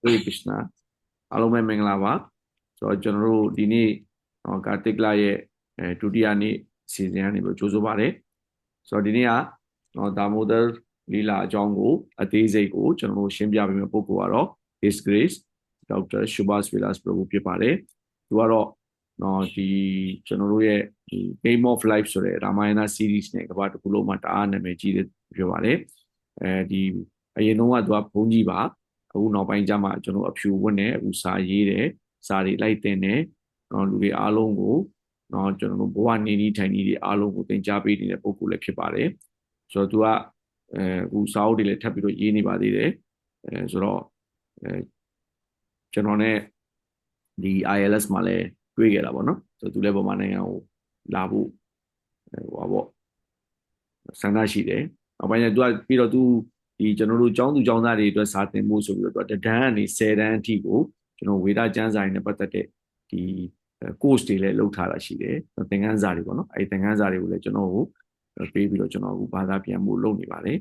Hare Krishna အားလုံးပဲမင်္ဂလာပါဆိုတော့ကျွန်တော်တို့ဒီနေ့ကာတိကလရဲ့ဒုတိယနေ့အစီအစဉ်ကနေပြီးကြိုဆိုပါတယ်ဆိုတော့ဒီနေ့ကDamodar Lila အကြောင်းကိုအသေးစိတ်ကိုကျွန်တော်တို့ရှင်းပြပေးမယ့်ပုဂ္ဂိုလ်ကတော့ His Grace Dr. Shuba Vilas ဖြစ်ပါတယ်သူကတော့ဒီကျွန်တော်တို့ရဲ့ဒီ Game of Life ဆိုတဲ့ Ramayana series နဲ့ကမ္ဘာတစ်ခုလုံးမှာတအားနာမည်ကြီးတဲ့ဖြစ်ပါတယ်ဒီအရင်တော့ကသူကဘုန်းကြီးပါအခုနောက်ပိုင်းကျမှကျွန်တော်အဖြူဝတ်နေအခုစာရေးတယ်စာတွေလိုက်တင်တယ်လူတွေအားလုံးကိုကျွန်တော်တို့ဘဝနေနည်းထိုင်နည်းတွေအားလုံးကိုသင်ကြားပေးနေတဲ့ပုဂ္ဂိုလ်လည်းဖြစ်ပါတယ်ဆိုတော့သူကအခုစာအုပ်တွေလည်းထပ်ပြီးတော့ရေးနေပါသေးတယ်ဆိုတော့ကျွန်တော်နဲ့ဒီ ILS မှာလည်းတွေ့ခဲ့တာပေါ့နော်ဆိုတော့သူလည်းဗမာနိုင်ငံကိုလာဖို့ဟိုပါပေါ့ဆန္ဒရှိတယ်နောက်ပိုင်းကျသူကပြီးတော့သူဒီကျွန်တော်တို့ကျောင်းသူကျောင်းသားတွေအတွက်စာသင်ဖို့ဆိုပြီးတော့တဒန်းကနေ10တန်းအထိကိုကျွန်တော်ဝေဒကျမ်းစာရင်းနဲ့ပတ်သက်တဲ့ဒီ course တွေလည်းလုပ်ထားတာရှိတယ်သင်ခန်းစာတွေပေါ့နော်အဲဒီသင်ခန်းစာတွေကိုလည်းကျွန်တော်ကိုပေးပြီးတော့ကျွန်တော်အခုဘာသာပြန်ဖို့လုပ်နေပါတယ်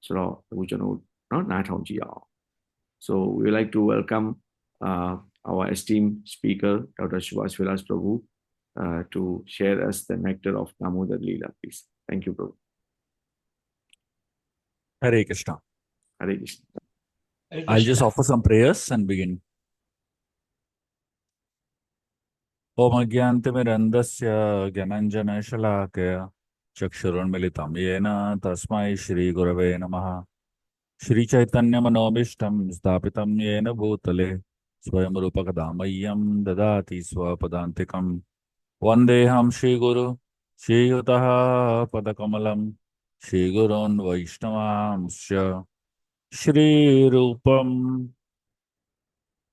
ဆိုတော့အခုကျွန်တော်နော်နားထောင်ကြည့်အောင် so we would like to welcome our esteemed speaker Dr. Subhash Vilas Prabhu to share us the nectar of Damodar Lila please thank you Prabhu Hare Krishna. Hare Krishna. I'll just offer some prayers and begin. Om Agyantimirandasya Gyananjana Shalakaya Chakshurunmilitam Yena Tasmai Shri Gurave Namaha Shri Chaitanya Manobishtam Stapitam Yena Bhutale Swayam Rupakadamayam Dadati Swapadantikam Vandeham Shri Guru Shri Yutaha Padakamalam Shri Gurun Vaishnavamsya Shri Rupam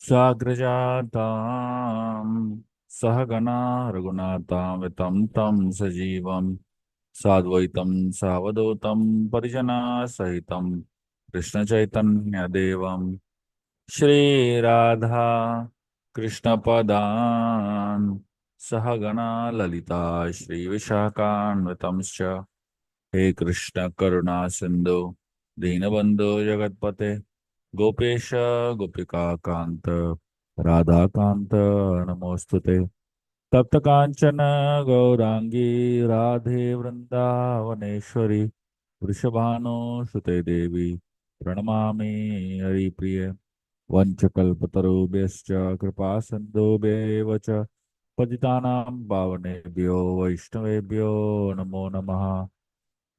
Sagrajatam Sahagana Raghunatam Vitam Tam Sajivam Sadvaitam Savadotam Parijana Sahitam Krishna Chaitanya Devam Shri Radha Krishna Padan Sahagana Lalita Shri Vishakan Vitamscha He Krishna Karuna Sindhu Dinabandhu Jagatpate Gopesha Gopika Kanta Radha Kanta Namostute Tapta Kanchana Gaurangi Radhe Vrindavaneshwari Vrishabhanu Shute Devi Pranamami Hari Priya Vanchakalpatarubhyascha Kripa Sindhubhyevacha Patitanam Pavanebhyo Vaishnavebhyo Namo Namaha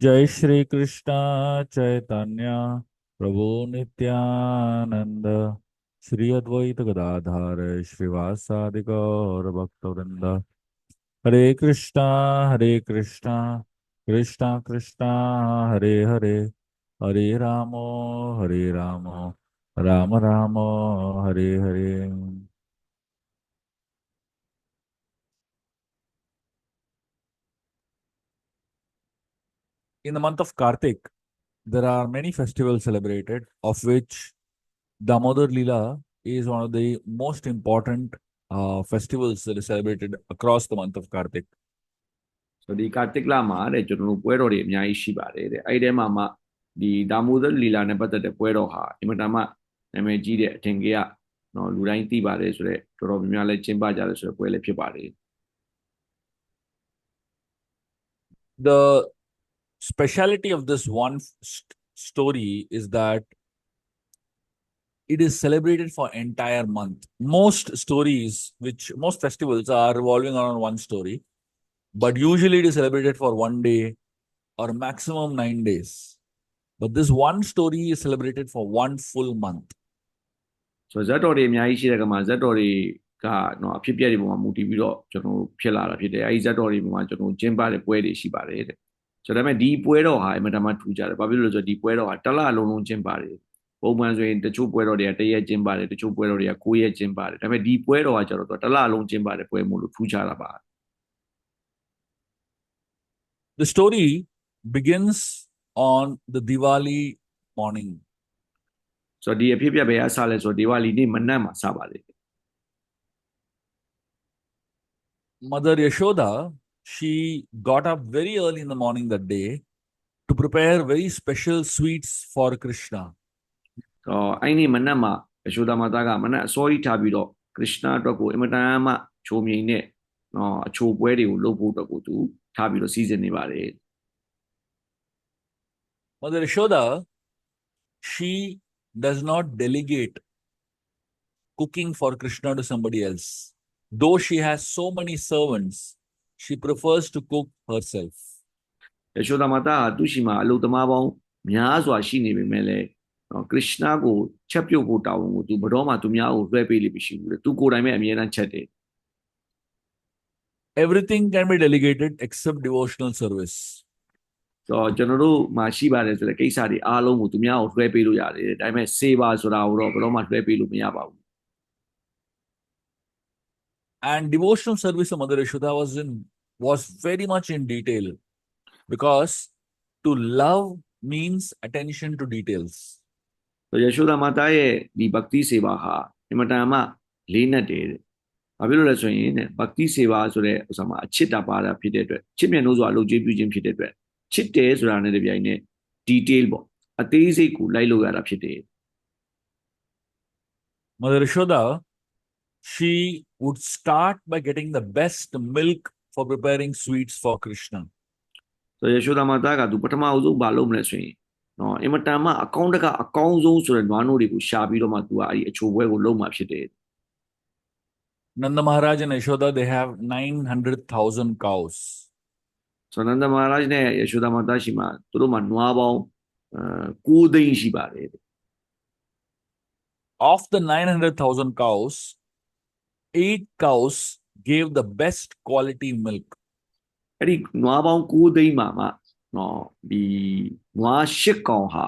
Jai Shri Krishna Chaitanya Prabhu Nityananda Shri Advaita Gadadhar Shrivasadi Gaur Bhakta-vrinda Hare Krishna Krishna Krishna Hare Hare Hare Ramo Rama Rama Hare Hare In the month of Kartik, there are many festivals celebrated, of which Damodar Lila is one of the most important festivals that is celebrated across the month of Kartik. So ဒီကာတိကလမှာတဲ့ကျွန်တော်တို့ပွဲတော်တွေအများကြီးရှိပါတယ်တဲ့အဲ့ဒီထဲမှာမှဒီ Damodar Lila နဲ့ပတ်သက်တဲ့ပွဲတော်ဟာအင်မတန်မှနာမည်ကြီးတဲ့အထင်ကြီးကလူတိုင်းသိပါတယ်ဆိုတော့တော်တော်များများလဲကျင်းပကြတယ်ဆိုတဲ့ပွဲလည်းဖြစ်ပါတယ် The speciality of this one story is that it is celebrated for entire month. Most festivals are revolving around one story, but usually it is celebrated for one day or maximum 9 days. But this one story is celebrated for one full month. So ဇတ်တော်တွေအများကြီးရှိတဲ့ကမှာဇတ်တော်တွေကနော်အဖြစ်ပြက်တွေပုံမှာမူတည်ပြီးတော့ကျွန်တော်ဖြစ်လာတာဖြစ်တယ်အဲဒီဇတ်တော်တွေပုံမှာကျွန်တော်ကျင်းပတဲ့ပွဲတွေရှိပါတယ်တဲ့ဆိုတော့ဒါပေမဲ့ဒီပွဲတော်ဟာအမှန်တမ်းထူးကြတယ်ဘာဖြစ်လို့လဲဆိုတော့ဒီပွဲတော်ဟာတစ်လလုံးလုံးကျင်းပါတယ်ပုံမှန်ဆိုရင်တချို့ပွဲတော်တွေကတစ်ရက်ကျင်းပါတယ်တချို့ပွဲတော်တွေက9ရက်ကျင်းပါတယ်ဒါပေမဲ့ဒီပွဲတော်ကကျတော့တစ်လလုံးကျင်းပါတယ်ပွဲမို့လို့ထူးခြားတာပါ The story begins on the Diwali morning. So ဒီအဖြစ်ပြက်ပဲအစလဲဆိုဒီဝါလီနေ့မနက်မှာစပါလေ Mother Yashoda, she got up very early in the morning that day to prepare very special sweets for Krishna. အဲ့ဒီမနက်မှာ ယရှိုဒါမာတာကမနက်အစောကြီးထားပြီးတော့ခရစ်ယာန်အတွက်ကိုအင်မတန်မှချိုမြိန်တဲ့အချိုပွဲတွေကိုလုပ်ဖို့အတွက်ကိုသူထားပြီးတော့စီစဉ်နေပါတယ် Mother Yashoda, she does not delegate cooking for Krishna to somebody else. Though she has so many servants, she prefers to cook herself. ယရှိုဒါမာတာကသူ့ရှိမှာအလုသမားပေါင်းများစွာရှိနေပေမဲ့လည်းခရစ်ယာန်ကိုချက်ပြုတ်ဖို့တာဝန်ကိုသူဘယ်တော့မှသူများကိုလွှဲပေးလိမ့်မရှိဘူးလေသူကိုယ်တိုင်ပဲအမြဲတမ်းချက်တယ် Everything can be delegated except devotional service. ဆိုတော့ကျွန်တော်တို့မှာရှိပါတယ်ဆိုတဲ့ကိစ္စတွေအားလုံးကိုသူများကိုလွှဲပေးလို့ရတယ်ဒါပေမဲ့စေပါဆိုတာကိုတော့ဘယ်တော့မှလွှဲပေးလို့မရပါဘူး And devotional service of Mother Yashoda was very much in detail because to love means attention to details. ဆိုတော့ယရှိုဒါမာတာရဲ့ဒီဘဂတိစေပါဟာအင်မတန်မှလေးနက်တယ်တဲ့ဘာဖြစ်လို့လဲဆိုရင်ဘဂတိစေပါဆိုတဲ့ဥစ္စာမှာအချစ်တာပါတာဖြစ်တဲ့အတွက်ချစ်မြတ်လို့ဆိုတာအလုပ်ကျေးပြုခြင်းဖြစ်တဲ့အတွက်ချစ်တယ်ဆိုတာနဲ့တပြိုင်နက် detail ပေါ့အသေးစိတ်ကိုလိုက်လို့ရတာဖြစ်တယ် Mother Yashoda, she would start by getting the best milk for preparing sweets for Krishna. ဆိုတော့ယရှိုဒါမာတာကသူပထမအဆုံးမလုပ်မလဲဆိုရင်အင်မတန်မှအကောင့်တကအကောင်းဆုံးဆိုတဲ့နွားနို့တွေကိုရှာပြီးတော့မှသူကအဲ့ဒီအချိုပွဲကိုလုပ်မှဖြစ်တယ် Nanda Maharaj and Yashoda, they have 900,000 cows. ဆိုတော့နန္ဒမဟာရတ်နဲ့ယရှိုဒါမာတာရှိမှာသူတို့မှာနွားပေါင်း9သိန်းရှိပါတယ် Of the 900,000 cows, 8 cows gave the best quality milk. အဲ့ဒီနွားပေါင်း9သိန်းမှာမှဒီနွား10ကောင်ဟာ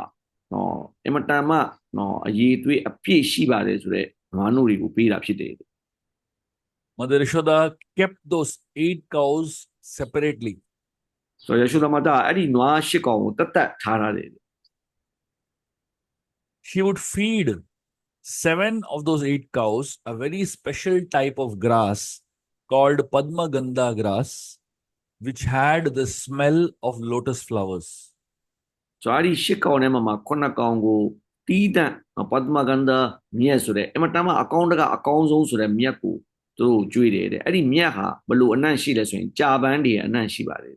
အင်မတန်မှအရေးအသွေးအပြည့်ရှိပါတယ်ဆိုတော့နွားနို့တွေကိုပေးတာဖြစ်တယ် Mother Yashoda kept those 8 cows separately. ဆိုတော့ယရှိုဒါမာတာအဲ့ဒီနွား10ကောင်ကိုတတ်ထားရတယ် She would feed 7 of those 8 cows a very special type of grass called Padma Gandha grass, which had the smell of lotus flowers. ဆိုတော့အဲ့ဒီ10ကောင်ထဲမှာ9ကောင်ကိုတီးတန့်ပဒ္မဂန္ဓာမြက်ဆိုတဲ့အင်မတန်မှအကောင်းတကအကောင်းဆုံးဆိုတဲ့မြက်ကိုသူတို့ကျွေးတယ်တဲ့အဲ့ဒီမြက်ဟာဘလို့အနံ့ရှိလဲဆိုရင်ကြာပန်းတွေအနံ့ရှိပါတယ်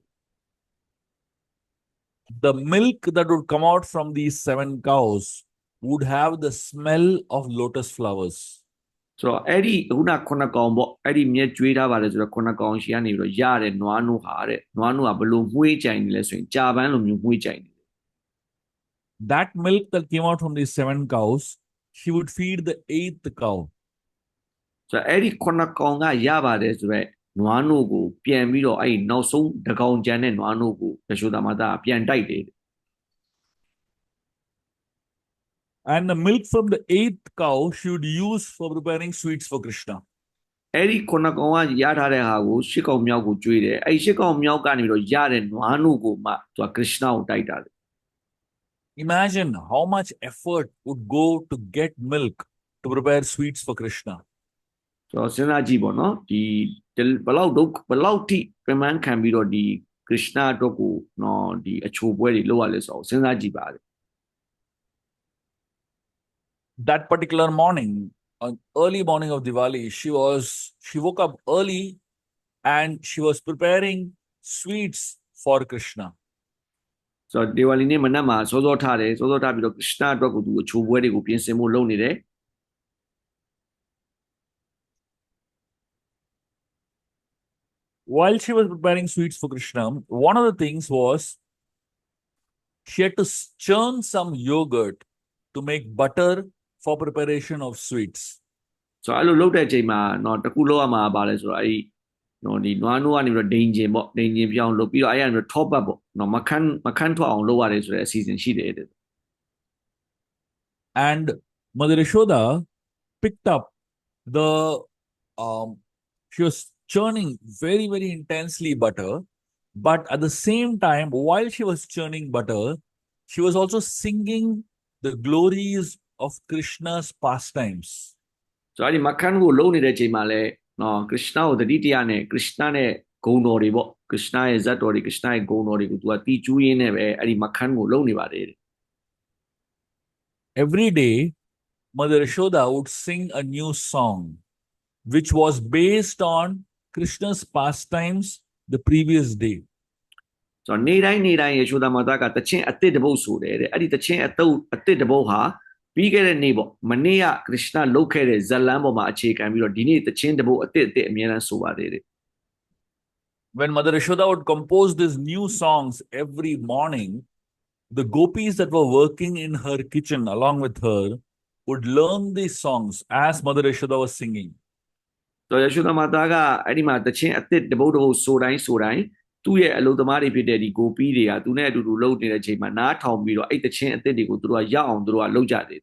The milk that would come out from these 7 cows would have the smell of lotus flowers. ဆိုတော့အဲ့ဒီခုန9ကောင်ပေါ့အဲ့ဒီမြက်ကျွေးထားပါတယ်ဆိုတော့9ကောင်ရှိကနေပြီးတော့ရတဲ့နွားနို့ဟာတဲ့နွားနို့ကဘလို့မှုေးကြိုင်နေလဲဆိုရင်ကြာပန်းလိုမျိုးမှုေးကြိုင်နေ That milk that came out from these 7 cows, she would feed the 8th cow. ဆိုတော့အဲ့ဒီ9ကောင်ကရပါတယ်ဆိုတော့နွားနို့ကိုပြန်ပြီးတော့အဲ့ဒီနောက်ဆုံးတကောင်ကျန်တဲ့နွားနို့ကိုယရှိုဒါမာတာပြန်တိုက်တယ် And the milk from the 8th cow she would use for preparing sweets for Krishna. အဲ့ဒီ9ကောင်ကရထားတဲ့ဟာကို10ကောင်မြောက်ကိုကျွေးတယ်အဲ့ဒီ10ကောင်မြောက်ကနေပြီးတော့ရတဲ့နွားနို့ကိုမှသူကခရစ်ယာန်ကိုတိုက်တာတယ် Imagine how much effort would go to get milk to prepare sweets for Krishna. ဆိုတော့စဉ်းစားကြည့်ပေါ့နော်ဒီဘလောက်ထိပြန်မှန်းခံပြီးတော့ဒီခရစ်ယာန်အတွက်ကိုဒီအချိုပွဲတွေလုပ်ရလဲဆိုတော့စဉ်းစားကြည့်ပါလေ That particular morning, early morning of Diwali, she woke up early and she was preparing sweets for Krishna. ဆိုတော့ဒီဝါလီနေ့မနက်မှာစောစောထားတယ်စောစောထားပြီးတော့ခရစ်ယာန်အတွက်ကိုသူအချိုပွဲတွေကိုပြင်ဆင်ဖို့လုပ်နေတယ် While she was preparing sweets for Krishna, one of the things was she had to churn some yogurt to make butter for preparation of sweets. ဆိုတော့အဲ့လိုလုပ်တဲ့အချိန်မှာတခုလောက်ရမှာပါလဲဆိုတော့အဲ့ဒီဒီနွားနို့ကနေပြီးတော့ဒိန်ကျင်ပေါ့ဒိန်ကျင်ပြောင်းလုပ်ပြီးတော့အဲ့ရနေထောပတ်ပေါ့မခန်းထွက်အောင်လုပ်ရတယ်ဆိုတဲ့အစီအစဉ်ရှိတယ်တဲ့ And Mother Yashoda picked up the she was churning very, very intensely butter, but at the same time, while she was churning butter, she was also singing the glories of Krishna's pastimes. ဆိုတော့အဲ့ဒီမခန်းကိုလုပ်နေတဲ့အချိန်မှာလဲခရစ်ယာန်ကိုတတိတရားနဲ့ခရစ်ယာန်နဲ့ဂုဏ်တော်တွေပေါ့ခရစ်ယာန်ရဲ့ဇတ်တော်တွေခရစ်ယာန်ရဲ့ဂုဏ်တော်တွေကိုသူကတီးကျူးရင်းနဲ့ပဲအဲ့ဒီမခန်းကိုလုပ်နေပါတယ်တဲ့ Every day, Mother Yashoda would sing a new song, which was based on Krishna's pastimes the previous day. ဆိုတော့နေ့တိုင်းယေရှုသားမာသားကတခြင်းအတစ်တပုတ်ဆိုတယ်တဲ့အဲ့ဒီတခြင်းအတစ်တပုတ်ဟာပြီးခဲ့တဲ့နေ့ပေါ့မနေ့ကခရစ်ယာန်လုတ်ခဲ့တဲ့ဇလန်းပေါ်မှာအခြေခံပြီးတော့ဒီနေ့တခြင်းတပုတ်အတစ်အမြဲတမ်းဆိုပါတယ်တဲ့ When Mother Yashoda would compose these new songs every morning, the gopis that were working in her kitchen along with her would learn these songs as Mother Yashoda was singing. ဆိုတော့ယေရှုသားမာသားကအဲ့ဒီမှာတခြင်းအတစ်တပုတ်ဆိုတိုင်းသူ့ရဲ့အလုပ်သမားတွေဖြစ်တဲ့ဒီကိုပီးတွေကသူနဲ့အတူတူလုပ်နေတဲ့အချိန်မှာနားထောင်ပြီးတော့အဲ့တခြင်းအတစ်တွေကိုသူတို့ကရအောင်သူတို့ကလုပ်ကြတယ်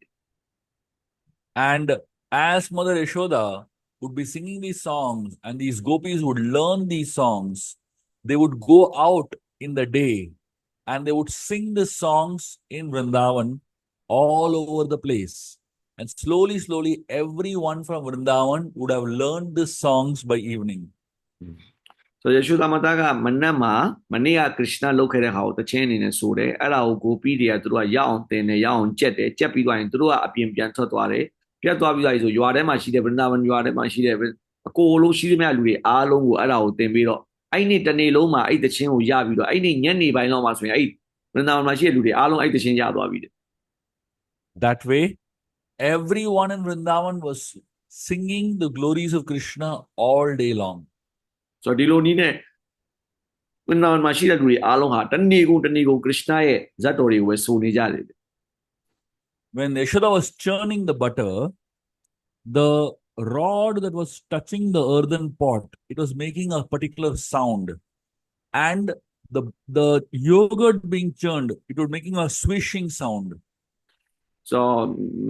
And as Mother Yashoda would be singing these songs and these gopis would learn these songs, they would go out in the day and they would sing the songs in Vrindavan all over the place. And slowly, everyone from Vrindavan would have learned these songs by evening. ဆိုတော့ယေရှုသားမာသားကမနက်မှာမနေ့ကခရစ်ယာန်လုတ်ခဲ့တဲ့ဟာကိုတခြင်းအနေနဲ့ဆိုတယ်အဲ့ဒါကိုကိုပီးတွေကသူတို့ကရအောင်တင်တယ်ရအောင်ကြက်တယ်ကြက်ပြီးသွားရင်သူတို့ကအပြင်ပြန်ထွက်သွားတယ်ပြတ်သွားပြီးသွားပြီဆိုရွာထဲမှာရှိတဲ့ဗန္ဒာဝန်ရွာထဲမှာရှိတဲ့အကိုလုံးရှိသမျှလူတွေအားလုံးကိုအဲ့ဒါကိုတင်ပြီးတော့အဲ့နေ့တစ်နေ့လုံးမှာအဲ့တခြင်းကိုရပြီးတော့အဲ့နေ့ညနေပိုင်းလောက်မှာဆိုရင်အဲ့ဗန္ဒာဝန်မှာရှိတဲ့လူတွေအားလုံးအဲ့တခြင်းရသွားပြီတဲ့ That way, everyone in Vrindavan was singing the glories of Krishna all day long. ဆိုတော့ဒီလိုနည်းနဲ့ဗန္ဒာဝန်မှာရှိတဲ့လူတွေအားလုံးဟာတနေ့ကုန်ခရစ်ယာန်ရဲ့ဇတ်တော်တွေကိုပဲဆိုနေကြတယ် When Yashoda was churning the butter, the rod that was touching the earthen pot, it was making a particular sound. And the yogurt being churned, it was making a swishing sound. ဆိုတော့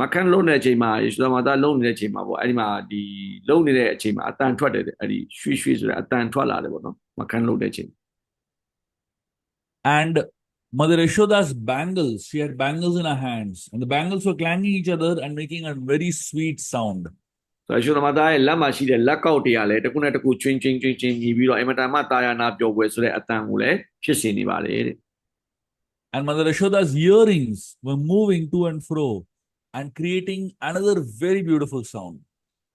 မခန်းလုံးတဲ့အချိန်မှာယေရှုသားမာသားလုံးနေတဲ့အချိန်မှာပေါ့အဲ့ဒီမှာဒီလုံးနေတဲ့အချိန်မှာအတန်ထွက်တယ်အဲ့ဒီရွှေဆိုတဲ့အတန်ထွက်လာတယ်ပေါ့နော်မခန်းလုံးတဲ့အချိန် And Mother Yashoda's bangles, she had bangles in her hands, and the bangles were clanging each other and making a very sweet sound. ဆိုတော့ယေရှုသားမာသားရဲ့လက်မှာရှိတဲ့လက်ကောက်တွေကလည်းတစ်ခုနဲ့တစ်ခုချင်းညီပြီးတော့အင်မတန်မှတာယာနာပျော်ပွဲဆိုတဲ့အတန်ကိုလည်းဖြစ်စေနေပါတယ်တဲ့ And Mother Yashoda's earrings were moving to and fro and creating another very beautiful sound.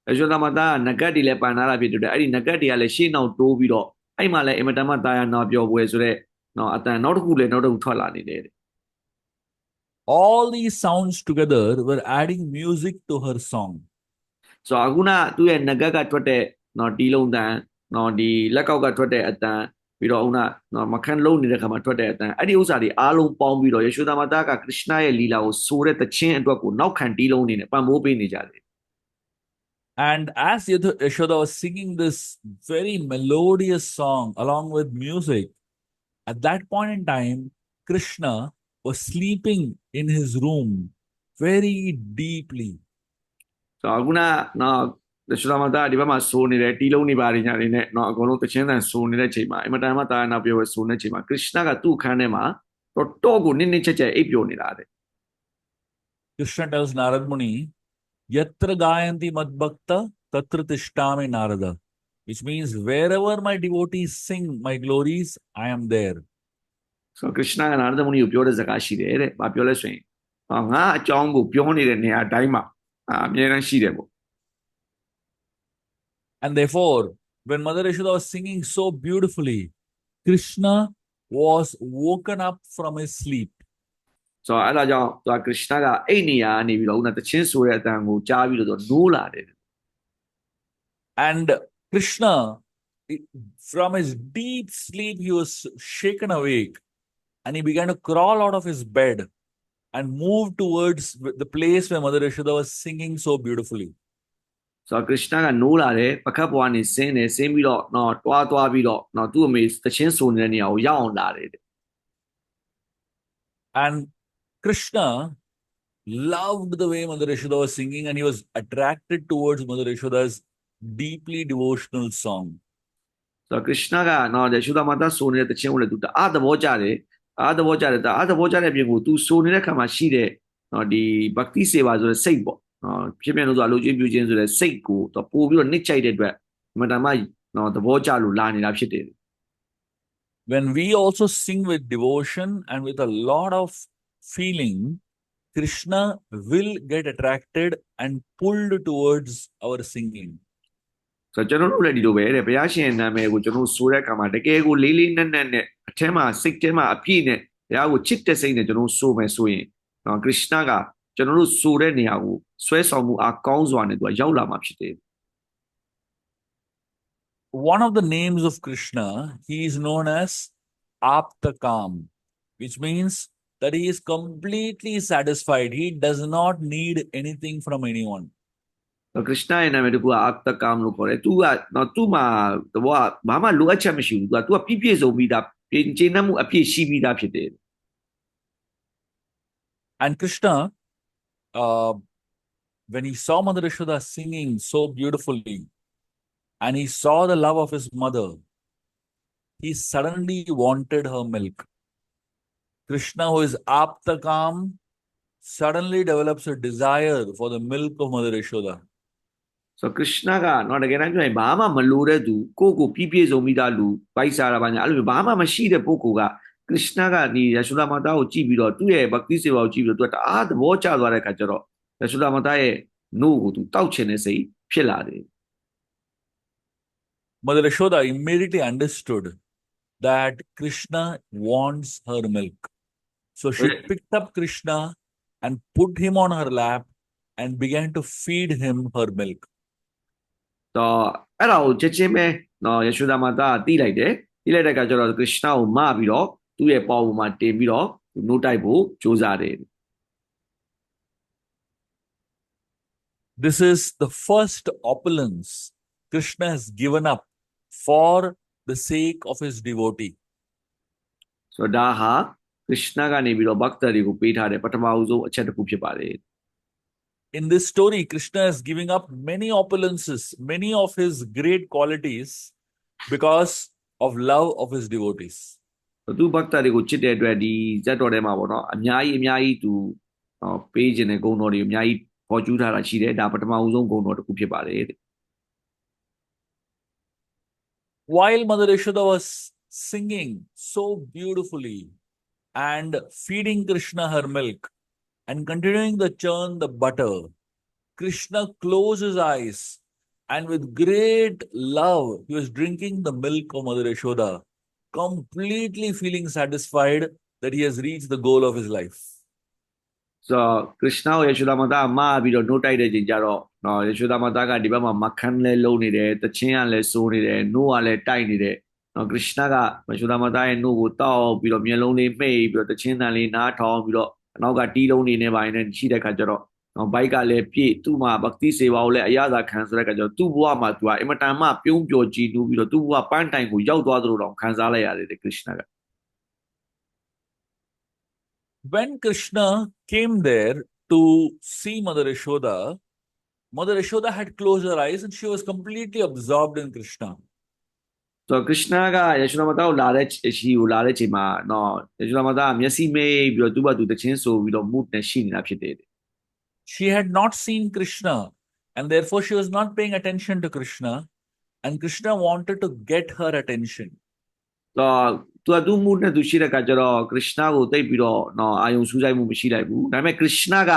ယေရှုသားမာသားကနဂတ်တွေလည်းပန်ထားတာဖြစ်တယ်အဲ့ဒီနဂတ်တွေကလည်းရှေ့နောက်တိုးပြီးတော့အဲ့မှာလည်းအင်မတန်မှတာယာနာပျော်ပွဲဆိုတဲ့နော်အတန်နောက်တစ်ခုထွက်လာနေတယ်တဲ့ All these sounds together were adding music to her song. ဆိုတော့အခုနသူ့ရဲ့နဂတ်ကထွက်တဲ့နော်တီးလုံးတန်နော်ဒီလက်ကောက်ကထွက်တဲ့အတန်ပြီးတော့ဦးနော်မခန်းလုံးနေတဲ့ခါမှာထွက်တဲ့အတန်အဲ့ဒီဥစ္စာတွေအားလုံးပေါင်းပြီးတော့ယေရှုသားမာသားကခရစ်ယာန်ရဲ့လီလာကိုဆိုတဲ့တခြင်းအတွက်ကိုနောက်ခံတီးလုံးနေနဲ့ပံ့ပိုးပေးနေကြတယ် And as Yashoda was singing this very melodious song along with music, at that point in time, Krishna was sleeping in his room very deeply. ဆိုတော့အခုနနော်ယေရှုသားမာသားဒီဘက်မှာဆိုနေတယ်တီးလုံးနေပါညာနေနဲ့နော်အကုန်လုံးတခြင်းတန်ဆိုနေတဲ့ချိန်မှာအင်မတန်မှတာယာနာပြောပဲဆိုနေတဲ့ချိန်မှာခရစ်ယာန်ကသူ့အခန်းထဲမှာတော့ကိုနစ်ချက်အိပ်ပျော်နေတာတဲ့ Krishna tells Narad Muni, Yatra gayanti madbhakta tatra tishtami Narada, which means wherever my devotees sing my glories, I am there. ဆိုတော့ခရစ်ယာန်ကနာရဒမုနီကိုပြောတဲ့စကားရှိတယ်တဲ့။ဘာပြောလဲဆိုရင်ငါအကြောင်းကိုပြောနေတဲ့နေရာတိုင်းမှာအမြဲတမ်းရှိတယ်ပေါ့ And therefore, when Mother Yashoda was singing so beautifully, Krishna was woken up from his sleep. ဆိုတော့အဲ့ဒါကြောင့်သူကခရစ်ယာန်ကအဲ့နေရာကနေပြီးတော့ဦးနာတချင်းဆိုတဲ့အတန်ကိုကြားပြီးတော့နိုးလာတယ် And Krishna, from his deep sleep, he was shaken awake and he began to crawl out of his bed and move towards the place where Mother Yashoda was singing so beautifully. ဆိုတော့ခရစ်ယာန်ကနိုးလာတယ်ပကတ်ပွားနေဆင်းပြီးတော့နော်တွားပြီးတော့နော်သူ့အမေတချင်းဆိုနေတဲ့နေရာကိုရောက်အောင်လာတယ် And Krishna loved the way Mother Yashoda was singing and he was attracted towards Mother Yashoda's deeply devotional song. ဆိုတော့ခရစ်ယာန်ကနော်ယေရှုသားမာသားဆိုနေတဲ့တချင်းကိုလည်းသူတအားသဘောကျတယ်အားသဘောကျတဲ့အပြင်ကိုသူဆိုနေတဲ့ခါမှာရှိတဲ့နော်ဒီဘဂတိစေပါဆိုတဲ့စိတ်ပေါ့နော်ဖြစ်ပြန်လို့ဆိုအလိုချင်းပြုခြင်းဆိုတဲ့စိတ်ကိုသူပို့ပြီးတော့နှိမ့်ချိုက်တဲ့အတွက်မတန်မှနော်သဘောကျလို့လာနေတာဖြစ်တယ် When we also sing with devotion and with a lot of feeling, Krishna will get attracted and pulled towards our singing. ဆိုတော့ကျွန်တော်တို့လည်းဒီလိုပဲတဲ့ဘုရားရှင်နာမည်ကိုကျွန်တော်တို့ဆိုတဲ့အခါမှာတကယ်ကိုလေးလေးနက်နက်နဲ့အထက်မှာစိတ်ထဲမှာအပြည့်နဲ့ဘုရားကိုချစ်တဲ့စိတ်နဲ့ကျွန်တော်ဆိုမယ်ဆိုရင်နော်ခရစ်စတကကျွန်တော်တို့ဆိုတဲ့နေရာကိုဆွဲဆောင်မှုအကောင်းစွာနဲ့သူကရောက်လာမှာဖြစ်တယ် One of the names of Krishna, he is known as Aptakam, which means that he is completely satisfied. He does not need anything from anyone. ခရစ်စတရဲ့နာမည်တကူကအတကမ်လို့ခေါ်တယ်သူကနော်သူ့မှာတဘောကဘာမှလိုအပ်ချက်မရှိဘူးသူကပြည့်ပြည့်စုံပြီးသားပြင်ကျင်းမှုအပြည့်ရှိပြီးသားဖြစ်တယ် And Krishna, when he saw Mother Yashoda singing so beautifully, and he saw the love of his mother, he suddenly wanted her milk. Krishna, who is Aptakam, suddenly develops a desire for the milk of Mother Yashoda. ဆိုခရစ်စတကနော်တကယ်တမ်းပြောရင်ဘာမှမလိုတဲ့သူကိုကိုပြည့်ပြည့်စုံပြီးသားလူပိုက်စားတာပါညာအဲ့လိုဘာမှမရှိတဲ့ပုဂ္ဂိုလ်ကခရစ်စတကနေယရှုဒမာတာကိုကြည့်ပြီးတော့သူ့ရဲ့ဗတိစေဝါကိုကြည့်ပြီးတော့သူကတအားသဘောကျသွားတဲ့အခါကျတော့ယရှုဒမာတာရဲ့နို့ကိုသူတောက်ချင်တဲ့စိတ်ဖြစ်လာတယ် Mother Yashoda immediately understood that Krishna wants her milk. So she picked up Krishna and put him on her lap and began to feed him her milk. တော့အဲ့ဒါကိုချက်ချင်းပဲနော်ယရှုဒမာတာကတီးလိုက်တယ်တီးလိုက်တဲ့အခါကျတော့ခရစ်စတကိုမပြီးတော့သူ့ရဲ့ပေါ်ပေါ်မှာတင်ပြီးတော့နို့တိုက်ဖို့ကြိုးစားတယ် This is the first opulence Krishna has given up for the sake of his devotee. ဆိုတော့ဒါဟာခရစ်စတကနေပြီးတော့ဗက္တတွေကိုပေးထားတဲ့ပထမဦးဆုံးအချက်တစ်ခုဖြစ်ပါတယ် In this story, Krishna is giving up many opulences, many of his great qualities because of love of his devotees. သူဗက္တတွေကိုချစ်တဲ့အတွက်ဒီဇတ်တော်ထဲမှာပေါ့နော်အများကြီးသူပေးခြင်းတဲ့ဂုဏ်တော်တွေအများကြီးပေါ်ကျူးထားတာရှိတယ်ဒါပထမဦးဆုံးဂုဏ်တော်တစ်ခုဖြစ်ပါတယ် While Mother Yashoda was singing so beautifully and feeding Krishna her milk and continuing to churn the butter, Krishna closed his eyes and with great love, he was drinking the milk of Mother Yashoda, completely feeling satisfied that he has reached the goal of his life. ဆိုတော့ခရစ်စတကိုယေရှုဒမာတာမပြီးတော့နှုတ်တိုက်တဲ့ချိန်ကျတော့နော်ယေရှုဒမာတာကဒီဘက်မှာမခန်းလဲလုံးနေတယ်တချင်းကလည်းစိုးနေတယ်နှုတ်ကလည်းတိုက်နေတယ်နော်ခရစ်စတကယေရှုဒမာတာရဲ့နှုတ်ကိုတောက်ပြီးတော့မျက်လုံးလေးမှိတ်ပြီးတော့တချင်းတန်လေးနားထောင်ပြီးတော့အနောက်ကတီးလုံးနေနေပိုင်းနဲ့ရှိတဲ့ခါကျတော့နော်ဘိုက်ကလည်းပြည့်သူ့မှာဗတိစေဝါကိုလည်းအရသာခံဆိုတဲ့ခါကျတော့သူ့ဘဝမှာသူကအင်မတန်မှပြုံးပျော်ကြည်နူးပြီးတော့သူ့ဘဝပန်းတိုင်ကိုရောက်သွားသလိုတောင်ခံစားလိုက်ရတယ်ခရစ်စတက When Krishna came there to see Mother Yashoda, Mother Yashoda had closed her eyes and she was completely absorbed in Krishna. ဆိုတော့ခရစ်စတကယေရှုဒမာတာကိုလာတဲ့ချိန်မှာနော်ယေရှုဒမာတာကမျက်စိမိတ်ပြီးတော့သူ့ဘာသူတချင်းဆိုပြီးတော့မှုနဲ့ရှိနေတာဖြစ်တယ် She had not seen Krishna and therefore she was not paying attention to Krishna and Krishna wanted to get her attention. တော့သူမှုနဲ့သူရှိတဲ့အခါကျတော့ခရစ်စတကိုသိပြီးတော့နော်အာယုံစူးစိုက်မှုမရှိလိုက်ဘူးဒါပေမဲ့ခရစ်စတက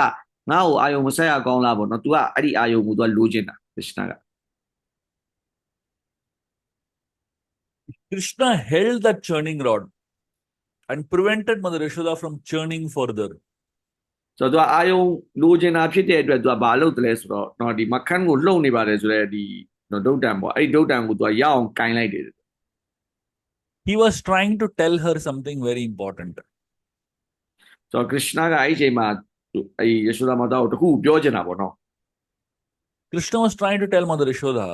ငါ့ကိုအာယုံမဆက်ရကောင်းလားပေါ့နော် तू ကအဲ့ဒီအာယုံကို तू လိုချင်တာခရစ်စတက Krishna held that churning rod and prevented Mother Yashoda from churning further. ဆိုတော့ तू အာယုံလိုချင်တာဖြစ်တဲ့အတွက် तू ဘာလုပ်တယ်လဲဆိုတော့နော်ဒီမခန်းကိုလှုပ်နေပါတယ်ဆိုတဲ့ဒီနော်ဒုတ်တံပေါ့အဲ့ဒီဒုတ်တံကို तू ရအောင်ကင်လိုက်တယ် He was trying to tell her something very important. ဆိုတော့ခရစ်စတကအဲ့ဒီအချိန်မှာအဲ့ယေရှုဒမာတာကိုတခုပြောချင်တာပေါ့နော် Krishna was trying to tell Mother Yashoda,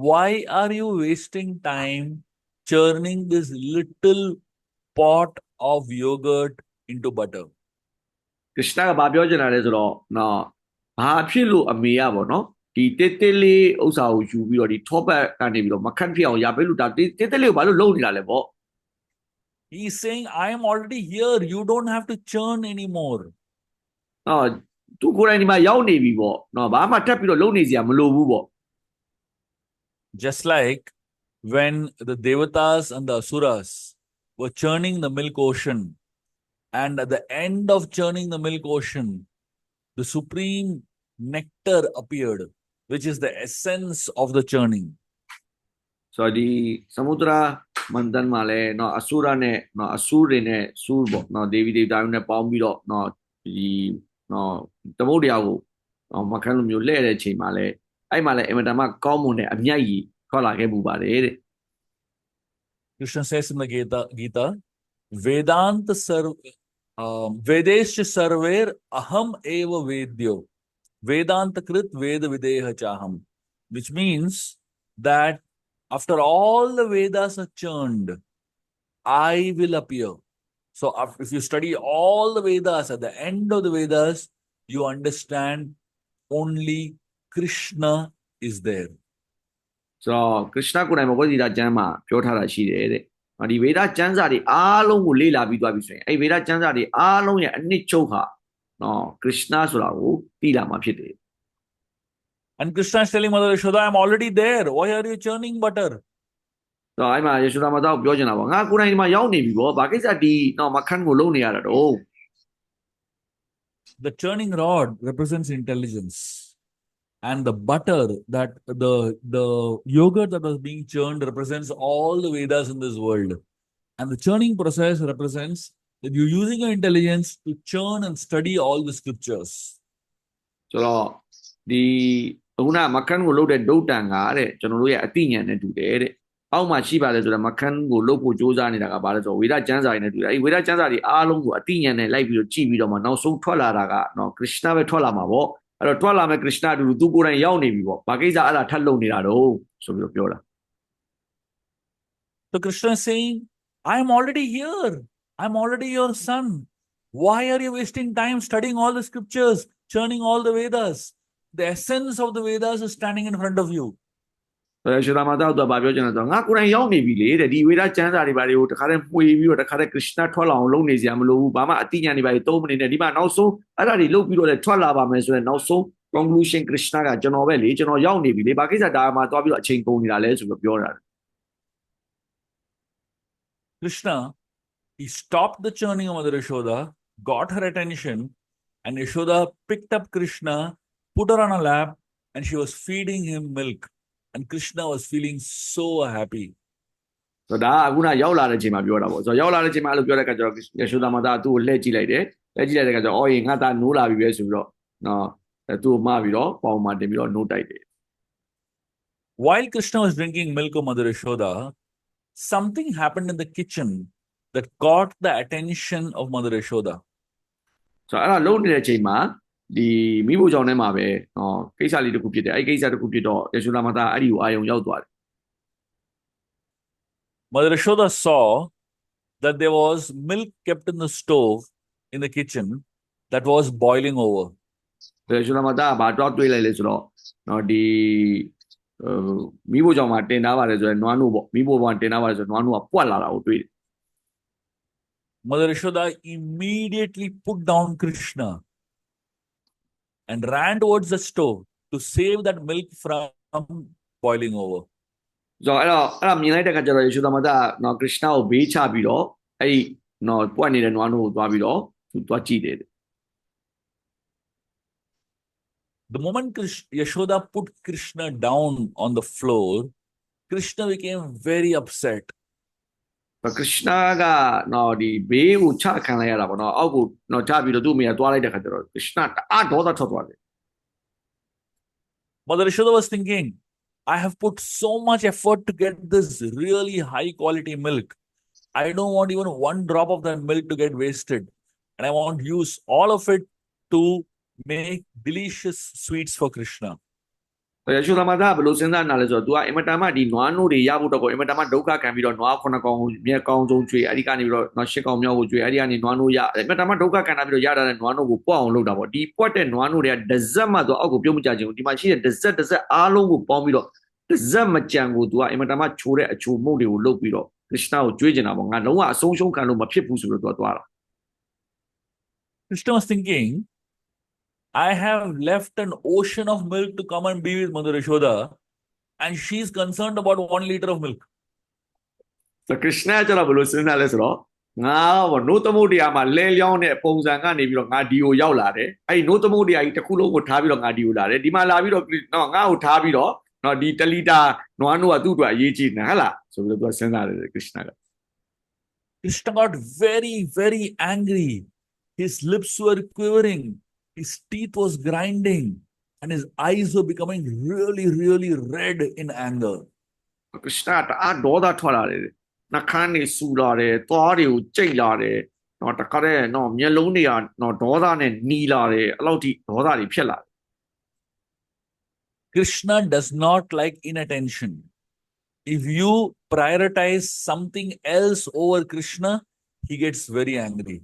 why are you wasting time churning this little pot of yogurt into butter? ခရစ်စတကဘာပြောချင်တာလဲဆိုတော့နော်ဘာဖြစ်လို့အမေရပေါ့နော်ဒီတေးတေးလေးဥစ္စာကိုယူပြီးတော့ဒီ top ကနေပြီးတော့မခန့်ဖြစ်အောင်ရပေးလို့ဒါတေးတေးလေးကိုဘာလို့လုပ်နေတာလဲပေါ့ He's saying, I am already here. You don't have to churn anymore. နော်သူကိုယ်တိုင်ဒီမှာရောက်နေပြီပေါ့နော်ဘာမှထပ်ပြီးတော့လုပ်နေစရာမလိုဘူးပေါ့ Just like when the Devatas and the Asuras were churning the milk ocean And at the end of churning the milk ocean, the supreme nectar appeared, which is the essence of the churning. ဆိုတော့ဒီသမုဒ္ဒရာမန္တန်မှာလည်းเนาะအဆူရနဲ့เนาะအဆူတွေနဲ့ဆူပေါ့เนาะဒေဝီဒေဝတာတွေနဲ့ပေါင်းပြီးတော့เนาะဒီเนาะသမုဒ္ဒရာကိုเนาะမခန်းလိုမျိုးလဲ့တဲ့အချိန်မှာလည်းအဲ့မှာလည်းအင်မတန်မှကောင်းမွန်တဲ့အမြတ်ကြီးထွက်လာခဲ့မှုပါတယ်တဲ့ Krishna says in the Gita, Vedanta Vedescha Sarver Aham Eva Vedyo Vedanta Krit Veda Videha Chaham, which means that after all the Vedas are churned, I will appear. So if you study all the Vedas, at the end of the Vedas, you understand only Krishna is there. ဆိုတော့ခရစ်ယာန်ကိုယ်တိုင်ဘဂဝတ်ဂီတာကျမ်းမှာပြောထားတာရှိတယ်တဲ့။ဒီဗေဒကျမ်းစာတွေအားလုံးကိုလေ့လာပြီးသွားပြီဆိုရင်အဲ့ဗေဒကျမ်းစာတွေအားလုံးရဲ့အနှစ်ချုပ်ဟာနော်ခရစ်ယာန်ဆိုတာကိုသိလာမှာဖြစ်တယ် And Krishna is telling Mother Yashoda, I'm already there. Why are you churning butter? ။ဆိုတော့အဲ့မှာယေရှုသာမသားကိုပြောချင်တာပေါ့။ငါကိုယ်တိုင်ဒီမှာရောက်နေပြီပေါ့။ဘာကိစ္စဒီနော်မခန်းကိုလုံနေရတာတော့ The churning rod represents intelligence. And the butter, that the yogurt that was being churned represents all the Vedas in this world. And the churning process represents that you're using your intelligence to churn and study all the scriptures. ဆိုတော့ဒီအခုနမခန်းကိုလုံတဲ့ဒုတ်တန်ကတဲ့ကျွန်တော်တို့ရဲ့အသိဉာဏ်နဲ့တူတယ်တဲ့။အောက်မှာရှိပါလေဆိုတော့မခန်းကိုလုံဖို့ကြိုးစားနေတာကဘာလဲဆိုတော့ဝေဒကျမ်းစာတွေနဲ့တူတယ်။အဲ့ဝေဒကျမ်းစာတွေအားလုံးကိုအသိဉာဏ်နဲ့လိုက်ပြီးတော့ကြည့်ပြီးတော့မှနောက်ဆုံးထွက်လာတာကနော်ခရစ်ယာန်ပဲထွက်လာမှာပေါ့။ အဲ့တော့ထွက်လာမဲ့ခရစ်ယာန်အတူတူသူကိုယ်တိုင်ရောက်နေပြီပေါ့ဘာကိစ္စအဲ့ဒါထပ်လုံနေတာတော့ဆိုပြီးတော့ပြောတာ So Krishna is saying, I'm already here. I'm already your son. Why are you wasting time studying all the scriptures, churning all the Vedas? The essence of the Vedas is standing in front of you. ဆိုတော့ရှုသာမသာတော့ဗာပြောချင်တာဆိုတော့ငါကိုယ်တိုင်ရောက်နေပြီလေတဲ့ဒီဝေဒကျမ်းစာတွေဘာတွေကိုတခါတည်းမှွေပြီးတော့တခါတည်းခရစ်ယာန်ထွက်လာအောင်လုပ်နေစရာမလိုဘူးဘာမှအတိညာဏ်တွေဘာတွေသုံးမနေနဲ့ဒီမှာနောက်ဆုံးအဲ့ဒါတွေလုပ်ပြီးတော့လည်းထွက်လာပါမယ်ဆိုရင်နောက်ဆုံး conclusion ခရစ်ယာန်ကကျွန်တော်ပဲလေကျွန်တော်ရောက်နေပြီလေဘာကိစ္စဒါမှသွားပြီးတော့အချိန်ကုန်နေတာလဲဆိုပြီးပြောတာ Krishna, he stopped the churning of Mother Yashoda, got her attention, and Yashoda picked up Krishna, put her on a lap, and she was feeding him milk. And Krishna was feeling so happy. ဆိုတော့ဒါကအခုနရောက်လာတဲ့အချိန်မှာပြောတာပေါ့ဆိုတော့ရောက်လာတဲ့အချိန်မှာအဲ့လိုပြောတဲ့အခါကျတော့ယေရှုသားမသားသူ့ကိုလှည့်ကြည့်လိုက်တယ်လှည့်ကြည့်လိုက်တဲ့အခါကျတော့အော်ရင်ငါသားနိုးလာပြီပဲဆိုပြီးတော့နော်သူ့ကိုမပြီးတော့ပေါင်မှာတင်ပြီးတော့နိုးတိုက်တယ် While Krishna was drinking milk of Mother Yashoda, something happened in the kitchen that caught the attention of Mother Yashoda. ဆိုတော့အဲ့ဒါလုံးနေတဲ့အချိန်မှာဒီမိဖို့ကြောင့်ထဲမှာပဲနော်ကိစ္စလေးတစ်ခုဖြစ်တယ်အဲ့ကိစ္စတစ်ခုဖြစ်တော့ယေရှုသားမသားအဲ့ဒီကိုအာယုံရောက်သွားတယ် Mother Yashoda saw that there was milk kept in the stove in the kitchen that was boiling over. ယေရှုသားမသားကဘာတော့တွေးလိုက်လဲဆိုတော့နော်ဒီမိဖို့ကြောင့်မှာတင်ထားပါတယ်ဆိုရင်နွားနို့ပေါ့မိဖို့ဘောတင်ထားပါတယ်ဆိုရင်နွားနို့ကပွက်လာတာကိုတွေ့တယ် Mother Yashoda immediately put down Krishna and ran towards the stove to save that milk from boiling over. ဆိုတော့အဲ့ဒါမြင်လိုက်တဲ့အခါကျတော့ယေရှုသမသားနော်ခရစ်ယာန်ကိုဘေးချပြီးတော့အဲ့ဒီနော်ပွက်နေတဲ့နွားနို့ကိုသွားပြီးတော့သူသွားကြည့်တယ် The moment Yashoda put Krishna down on the floor, Krishna became very upset. ခရစ်ယာန်ကနော်ဒီဘေးကိုချခံလိုက်ရတာပေါ့နော်အောက်ကိုနော်ချပြီးတော့သူ့အမေကသွားလိုက်တဲ့အခါကျတော့ခရစ်ယာန်တအားဒေါသထွက်သွားတယ် Mother Yashoda was thinking, I have put so much effort to get this really high quality milk. I don't want even one drop of that milk to get wasted. And I want to use all of it to make delicious sweets for Krishna. ယေရှုသမသားကဘယ်လိုစဉ်းစားနေလဲဆိုတော့ तू ကအင်မတန်မှဒီနွားနို့တွေရဖို့တော့ကိုအင်မတန်မှဒုက္ခခံပြီးတော့နွားခုနှစ်ကောင်ကိုမြက်ကောင်းဆုံးကျွေးအဲ့ဒီကနေပြီးတော့နော်ရှစ်ကောင်မြောက်ကိုကျွေးအဲ့ဒီကနေနွားနို့ရအင်မတန်မှဒုက္ခခံတာပြီးတော့ရတာတဲ့နွားနို့ကိုပွက်အောင်လုပ်တာပေါ့ဒီပွက်တဲ့နွားနို့တွေကတစ်စက်မှဆိုအောက်ကိုပြုတ်မကြခြင်းဘူးဒီမှာရှိတဲ့တစ်စက်အားလုံးကိုပေါင်းပြီးတော့တစ်စက်မကြံကို तू ကအင်မတန်မှချိုးတဲ့အချိုမှုတွေကိုလုပ်ပြီးတော့ခရစ်ယာန်ကိုကျွေးကျင်တာပေါ့ငါလုံးဝအဆုံးရှုံးခံလို့မဖြစ်ဘူးဆိုတော့ तू သွားတာ Krishna was thinking, I have left an ocean of milk to come and be with Mother Yashoda, and she's concerned about 1 liter of milk. So Krishna ကျတော့ဘယ်လိုစဉ်းစားလဲဆိုတော့ ငါဘောနိုးသမုတ်တရားမှာလဲလျောင်းတဲ့ပုံစံကနေပြီးတော့ငါဒီကိုရောက်လာတယ်အဲ့ဒီနိုးသမုတ်တရားကြီးတစ်ခုလုံးကိုထားပြီးတော့ငါဒီကိုလာတယ်ဒီမှာလာပြီးတော့နော်ငါ့ကိုထားပြီးတော့နော်ဒီ1 liter နွားနိုးကသူ့အတွက်အရေးကြီးတယ်ဟဟလားဆိုပြီးတော့သူစဉ်းစားတယ်ခရစ်နာက Krishna got very, very angry. His lips were quivering. His teeth was grinding. And his eyes were becoming really, really red in anger. ခရစ်နာတအားဒေါသထွက်လာတယ်နှခမ်းတွေဆူလာတယ်သွားတွေကိုကြိတ်လာတယ်နော်တခါတည်းနော်မျက်လုံးတွေကနော်ဒေါသနဲ့နီလာတယ်အဲ့လောက်ထိဒေါသတွေဖြစ်လာတယ် Krishna does not like inattention. If you prioritize something else over Krishna, he gets very angry.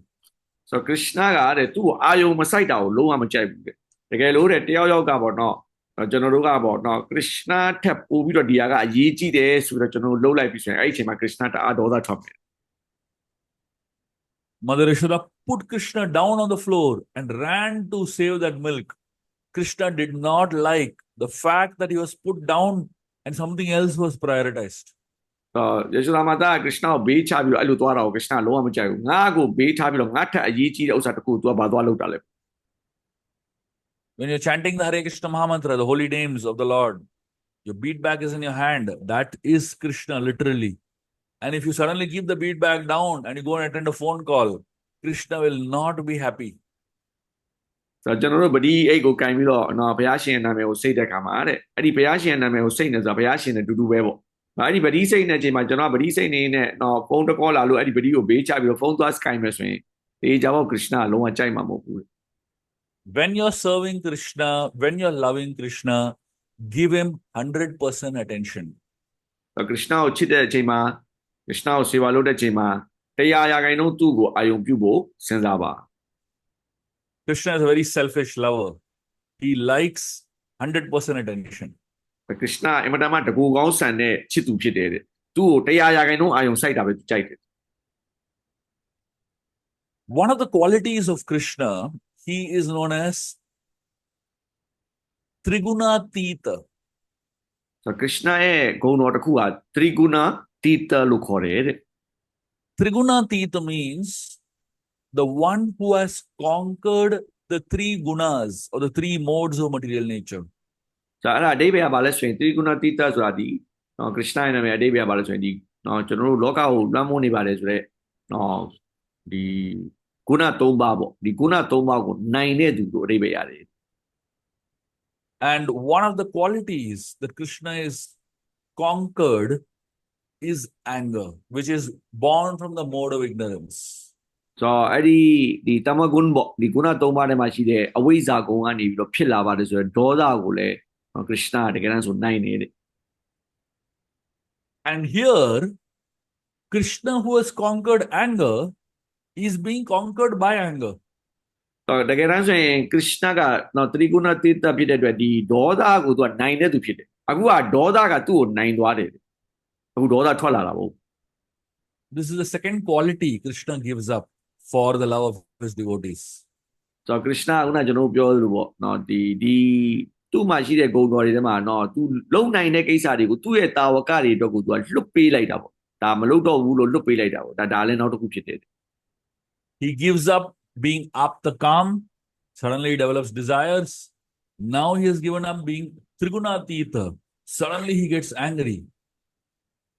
ဆိုတော့ခရစ်နာကတဲ့သူ့ကိုအာယုံမဆိုင်တာကိုလုံးဝမကြိုက်ဘူးတဲ့တကယ်လို့တဲ့တယောက်ယောက်ကပေါ့နော်ကျွန်တော်တို့ကပေါ့နော်ခရစ်နာထက်ပိုပြီးတော့ဒီဟာကအရေးကြီးတယ်ဆိုတော့ကျွန်တော်တို့လှုပ်လိုက်ပြီးဆိုရင်အဲ့ဒီအချိန်မှာခရစ်နာတအားဒေါသထွက်မယ် Mother Yashoda put Krishna down on the floor and ran to save that milk. Krishna did not like the fact that he was put down and something else was prioritized. ယေရှုသာမသားကခရစ်နာကိုဘေးချပြီးတော့အဲ့လိုသွားတာကိုခရစ်နာလုံးဝမကြိုက်ဘူးငါ့ကိုဘေးထားပြီးတော့ငါထက်အရေးကြီးတဲ့ဥစ္စာတစ်ခုကို तू ကဘာသွားလုပ်တာလဲ When you're chanting the Hare Krishna Mahamantra, the holy names of the Lord, your bead bag is in your hand. That is Krishna, literally. And if you suddenly keep the bead bag down and you go and attend a phone call, Krishna will not be happy. ဆိုတော့ကျွန်တော်တို့ဗတိအိတ်ကိုကင်ပြီးတော့နော်ဘုရားရှင်နာမည်ကိုစိတ်တဲ့ခါမှာတဲ့အဲ့ဒီဘုရားရှင်နာမည်ကိုစိတ်နေဆိုတော့ဘုရားရှင်နဲ့တူတူပဲပေါ့နော်အဲ့ဒီဗတိစိတ်နဲ့ချိန်မှာကျွန်တော်ဗတိစိတ်နေနဲ့နော်ဖုန်းတကောလာလို့အဲ့ဒီဗတိကိုဘေးချပြီးတော့ဖုန်းသွားစကိုင်မယ်ဆိုရင်ဒီကြောင့်ခရစ်နာလုံးဝကြိုက်မှာမဟုတ်ဘူး When you're serving Krishna, when you're loving Krishna, give him 100% attention. ခရစ်နာကိုချစ်တဲ့အချိန်မှာခရစ်နာကိုစေဝါလုပ်တဲ့အချိန်မှာ100%သူ့ကိုအာယုံပြုဖို့စဉ်းစားပါ Krishna is a very selfish lover. He likes 100% attention. ခရစ်နာအင်မတန်မှတကူကောင်းဆန်တဲ့ချစ်သူဖြစ်တယ်တဲ့သူ့ကို100%အာယုံစိုက်တာပဲသူကြိုက်တယ် One of the qualities of Krishna, he is known as Trigunatita. ဆိုခရစ်နာရဲ့ဂုဏ်တော်တစ်ခုကသရီဂုဏတိတလို့ခေါ်တယ်တဲ့ Trigunatita means the one who has conquered the three gunas or the three modes of material nature. ဆိုအဲ့ဒါအဓိပ္ပာယ်ကဘာလဲဆိုရင်သရီဂုဏတိတဆိုတာဒီနော်ခရစ်နာရဲ့နာမည်အဓိပ္ပာယ်ကဘာလဲဆိုရင်ဒီနော်ကျွန်တော်တို့လောကကိုလွှမ်းမိုးနေပါတယ်ဆိုတော့နော်ဒီဂုဏ၃ပါးပေါ့ဒီဂုဏ၃ပါးကိုနိုင်တဲ့သူကိုအဓိပ္ပာယ်ရတယ် And one of the qualities that Krishna is conquered is anger, which is born from the mode of ignorance. ဆိုတော့အဲ့ဒီတမဂုဏပေါ့ဒီဂုဏ၃ပါးထဲမှာရှိတဲ့အဝိဇ္ဇာဂုဏ်ကနေပြီးတော့ဖြစ်လာပါတယ်ဆိုတော့ဒေါသကိုလည်းခရစ်နာတကယ်တမ်းဆိုနိုင်နေတဲ့ And here, Krishna, who has conquered anger, is being conquered by anger. တော့တကယ်တမ်းဆိုရင်ခရစ်နာကနော်သရီဂုဏတိတဖြစ်တဲ့အတွက်ဒီဒေါသကိုသူကနိုင်တဲ့သူဖြစ်တယ်အခုကဒေါသကသူ့ကိုနိုင်သွားတယ်အခုဒေါသထွက်လာတာပေါ့ This is the second quality Krishna gives up for the love of his devotees. ဆိုတော့ခရစ်နာကကျွန်တော်ပြောသလိုပေါ့နော်ဒီသူ့မှာရှိတဲ့ဂုဏ်တော်တွေထဲမှာနော်သူလုံနိုင်တဲ့ကိစ္စတွေကိုသူ့ရဲ့တာဝကတွေအတွက်ကိုသူကလွတ်ပေးလိုက်တာပေါ့ဒါမလုပ်တော့ဘူးလို့လွတ်ပေးလိုက်တာပေါ့ဒါလည်းနောက်တစ်ခုဖြစ်တယ် He gives up being apta kam, suddenly he develops desires. Now he has given up being trigunatita. Suddenly he gets angry.